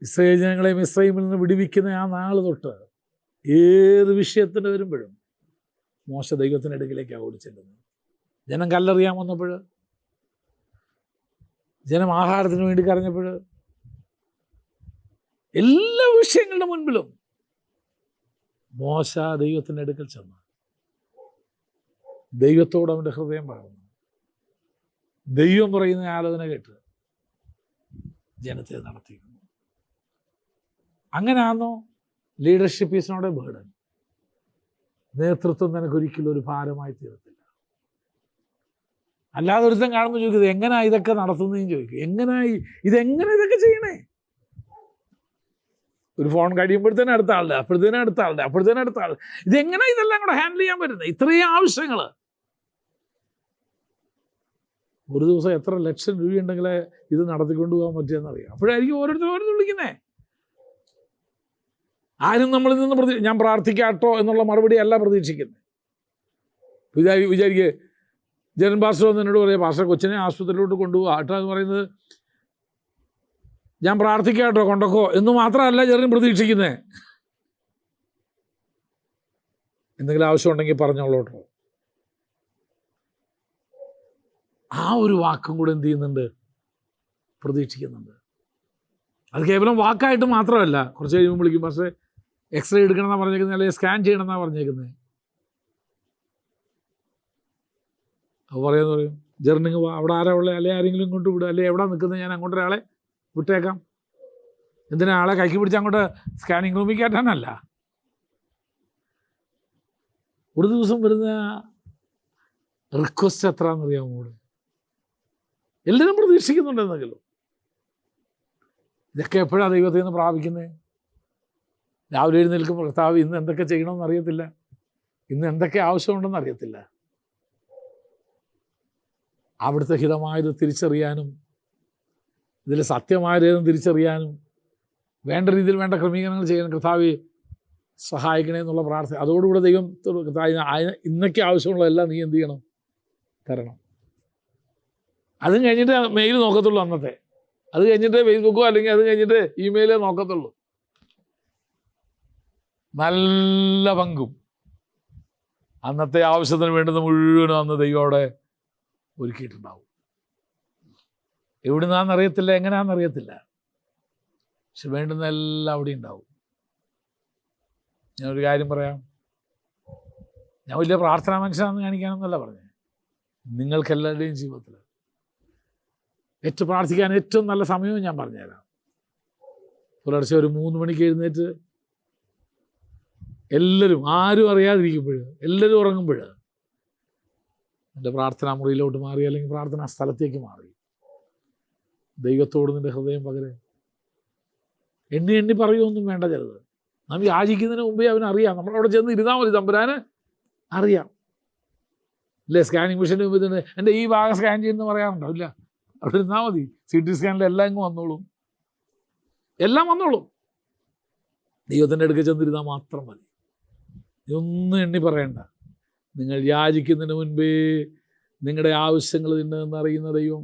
ഇസ്രായേൽ ജനങ്ങളെ മിസ്രയീമിൽ നിന്ന് വിടുവിക്കുന്ന ആ നാൾ തൊട്ട് ഏത് വിഷയത്തിന് വരുമ്പോഴും മോശ ദൈവത്തിൻ്റെ അടുക്കിലേക്കാണ് ഓടിച്ചെല്ലുന്നത്. ജനം കല്ലെറിയാൻ വന്നപ്പോൾ, ജനം ആഹാരത്തിന് വേണ്ടി കരഞ്ഞപ്പോൾ, എല്ലാ വിഷയങ്ങളുടെ മുൻപിലും മോശ ദൈവത്തിൻ്റെ അടുക്കൽ ചെന്ന് ദൈവത്തോട് അവൻ്റെ ഹൃദയം പറഞ്ഞു. ദൈവം പറയുന്ന ആലോചന കേട്ട് ജനത്തെ നടത്തിയിരുന്നു. അങ്ങനെയാണോ leadership is not a burden. നേതൃത്വം നിനക്കൊരിക്കലും ഒരു ഭാരമായി തീരത്തില്ല. അല്ലാതെ ഒരുത്തൻ കാണുമ്പോൾ ചോദിക്കുന്നത് എങ്ങനെയാ ഇതൊക്കെ നടത്തുന്നതെന്ന് ചോദിക്കും. ഇതെങ്ങനെ ഇതൊക്കെ ചെയ്യണേ? ഒരു ഫോൺ കഴിയുമ്പോഴത്തേനും അടുത്ത ആളുടെ, അപ്പോഴത്തേനും അടുത്ത ആളുടെ, അപ്പോഴത്തേനും അടുത്ത ആൾ. ഇതെങ്ങനെ ഇതെല്ലാം കൂടെ ഹാൻഡിൽ ചെയ്യാൻ പറ്റുന്നത്? ഇത്രയും ആവശ്യങ്ങൾ. ഒരു ദിവസം എത്ര ലക്ഷം രൂപയുണ്ടെങ്കിലേ ഇത് നടത്തിക്കൊണ്ടു പോകാൻ പറ്റിയെന്നറിയാം. അപ്പോഴായിരിക്കും ഓരോരുത്തരും വിളിക്കുന്നേ. ആരും നമ്മളിൽ നിന്ന് ഞാൻ പ്രാർത്ഥിക്കാട്ടോ എന്നുള്ള മറുപടി അല്ല പ്രതീക്ഷിക്കുന്നത്. വിചാരിക്കുക ജനൻ പാസ്റ്റർ വന്ന് എന്നോട് പറയാം, പാസ്റ്റർ കൊച്ചിനെ ആശുപത്രിയിലോട്ട് കൊണ്ടുപോകുക ആട്ടോ എന്ന് പറയുന്നത് ഞാൻ പ്രാർത്ഥിക്കാട്ടോ കൊണ്ടക്കോ എന്ന് മാത്രമല്ല ജനൻ പ്രതീക്ഷിക്കുന്നത്. എന്തെങ്കിലും ആവശ്യമുണ്ടെങ്കിൽ പറഞ്ഞോളൂട്ടോ. ആ ഒരു വാക്കും കൂടെ എന്ത് ചെയ്യുന്നുണ്ട്? പ്രതീക്ഷിക്കുന്നുണ്ട്. അത് കേവലം വാക്കായിട്ട് മാത്രമല്ല. കുറച്ച് കഴിയുമ്പോൾ വിളിക്കും, പക്ഷേ എക്സ്റേ എടുക്കണമെന്നാണ് പറഞ്ഞേക്കുന്നത്, അല്ലെങ്കിൽ സ്കാൻ ചെയ്യണമെന്നാണ് പറഞ്ഞേക്കുന്നത്. അപ്പോൾ പറയും ജെറിനിങ് അവിടെ ആരാ ഉള്ളത്, അല്ലെങ്കിൽ ആരെങ്കിലും ഇങ്ങോട്ട് വിടുക, അല്ലെങ്കിൽ എവിടെ നിൽക്കുന്നത്, ഞാൻ അങ്ങോട്ട് ഒരാളെ വിട്ടേക്കാം. എന്തിനാ ആളെ കൈക്ക് പിടിച്ച് അങ്ങോട്ട് സ്കാനിങ് റൂമിൽ കയറ്റാനല്ല. ഒരു ദിവസം വരുന്ന റിക്വസ്റ്റ് എത്രയാണെന്നറിയാമോ? കൂടെ എല്ലാവരും പ്രതീക്ഷിക്കുന്നുണ്ടെന്നെങ്കിലും. ഇതൊക്കെ എപ്പോഴാണ് ദൈവത്തിൽ നിന്ന് പ്രാപിക്കുന്നത്? രാവിലെ എഴുന്നേൽക്കുമ്പോൾ കർത്താവ് ഇന്ന് എന്തൊക്കെ ചെയ്യണമെന്ന് അറിയത്തില്ല, ഇന്ന് എന്തൊക്കെ ആവശ്യമുണ്ടെന്ന് അറിയത്തില്ല. അവിടുത്തെ ഹിതമായത് തിരിച്ചറിയാനും ഇതിൽ സത്യമായതേതും തിരിച്ചറിയാനും വേണ്ട രീതിയിൽ വേണ്ട ക്രമീകരണങ്ങൾ ചെയ്യാൻ കർത്താവ് സഹായിക്കണേ എന്നുള്ള പ്രാർത്ഥന. അതോടുകൂടെ ദൈവം ഇന്നൊക്കെ ആവശ്യമുള്ളതെല്ലാം നീ എന്ത് ചെയ്യണം? തരണം. അതും കഴിഞ്ഞിട്ട് മെയിൽ നോക്കത്തുള്ളൂ അന്നത്തെ. അത് കഴിഞ്ഞിട്ട് ഫേസ്ബുക്കോ അല്ലെങ്കിൽ അത് കഴിഞ്ഞിട്ട് ഇമെയിലേ നോക്കത്തുള്ളൂ. നല്ല പങ്കും അന്നത്തെ ആവശ്യത്തിന് വേണ്ടുന്ന മുഴുവനും അന്ന് ദൈവം അവിടെ ഒരുക്കിയിട്ടുണ്ടാവും. എവിടുന്നാന്നറിയത്തില്ല, എങ്ങനെയാണെന്നറിയത്തില്ല, പക്ഷെ വേണ്ടുന്ന എല്ലാം അവിടെ ഉണ്ടാവും. ഞാനൊരു കാര്യം പറയാം, ഞാൻ വലിയ പ്രാർത്ഥനാ മനുഷ്യനാണെന്ന് കാണിക്കാനൊന്നുമല്ല പറഞ്ഞത്. നിങ്ങൾക്കെല്ലാവരുടെയും ജീവിതത്തിൽ ഏറ്റവും പ്രാർത്ഥിക്കാൻ ഏറ്റവും നല്ല സമയവും ഞാൻ പറഞ്ഞുതരാം. പുലർച്ചെ ഒരു 3 മണിക്ക് എഴുന്നേറ്റ് എല്ലാവരും, ആരും അറിയാതിരിക്കുമ്പോൾ, എല്ലാവരും ഉറങ്ങുമ്പോൾ എൻ്റെ പ്രാർത്ഥനാ മുറിയിലോട്ട് മാറി, അല്ലെങ്കിൽ പ്രാർത്ഥനാ സ്ഥലത്തേക്ക് മാറി ദൈവത്തോട് നിൻ്റെ ഹൃദയം പകരെ എണ്ണി പറയുമൊന്നും വേണ്ട. ചിലത് നാം യാചിക്കുന്നതിന് മുമ്പേ അവനറിയാം. നമ്മളവിടെ ചെന്ന് ഇരുന്നാൽ മതി, തമ്പുരാന് അറിയാം. ഇല്ലേ, സ്കാനിങ് മെഷീൻ്റെ മുമ്പിൽ തന്നെ എൻ്റെ ഈ ഭാഗം സ്കാൻ ചെയ്യുമെന്ന് പറയാറുണ്ടോ? ഇല്ല, അവിടെ ഇരുന്നാൽ മതി. CT സ്കാനിൽ എല്ലാം ഇങ്ങ് വന്നോളും, എല്ലാം വന്നോളും. ദൈവത്തിൻ്റെ അടുക്കൽ ചെന്നിരുന്നാൽ മാത്രം മതി. ഇതൊന്നും എണ്ണി പറയണ്ട. നിങ്ങൾ യാചിക്കുന്നതിന് മുൻപേ നിങ്ങളുടെ ആവശ്യങ്ങൾ നിന്നെന്ന് അറിയുന്ന ദൈവം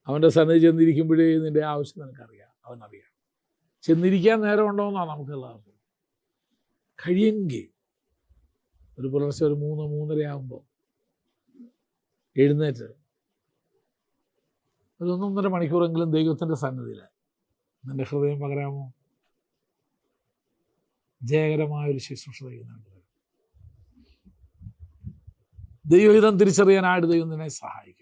അവൻ്റെ സന്നിധി ചെന്നിരിക്കുമ്പോഴേ നിൻ്റെ ആവശ്യം നിനക്കറിയാം, അവനറിയാം. ചെന്നിരിക്കാൻ നേരം ഉണ്ടോയെന്നാണ് നമുക്കുള്ള ആവശ്യം. കഴിയെങ്കിൽ ഒരു പുലർച്ചെ ഒരു 3-3:30 ആകുമ്പോൾ എഴുന്നേറ്റ് ഒരു 1-1.5 മണിക്കൂറെങ്കിലും ദൈവത്തിൻ്റെ സന്നിധിയിൽ നിൻ്റെ ഹൃദയം പകരാമോ? ജയകരമായൊരു ശുശ്രൂഷ ചെയ്യുന്നുണ്ട്. ദൈവഹിതം തിരിച്ചറിയാനായിട്ട് ദൈവം നിന്നെ സഹായിക്കും.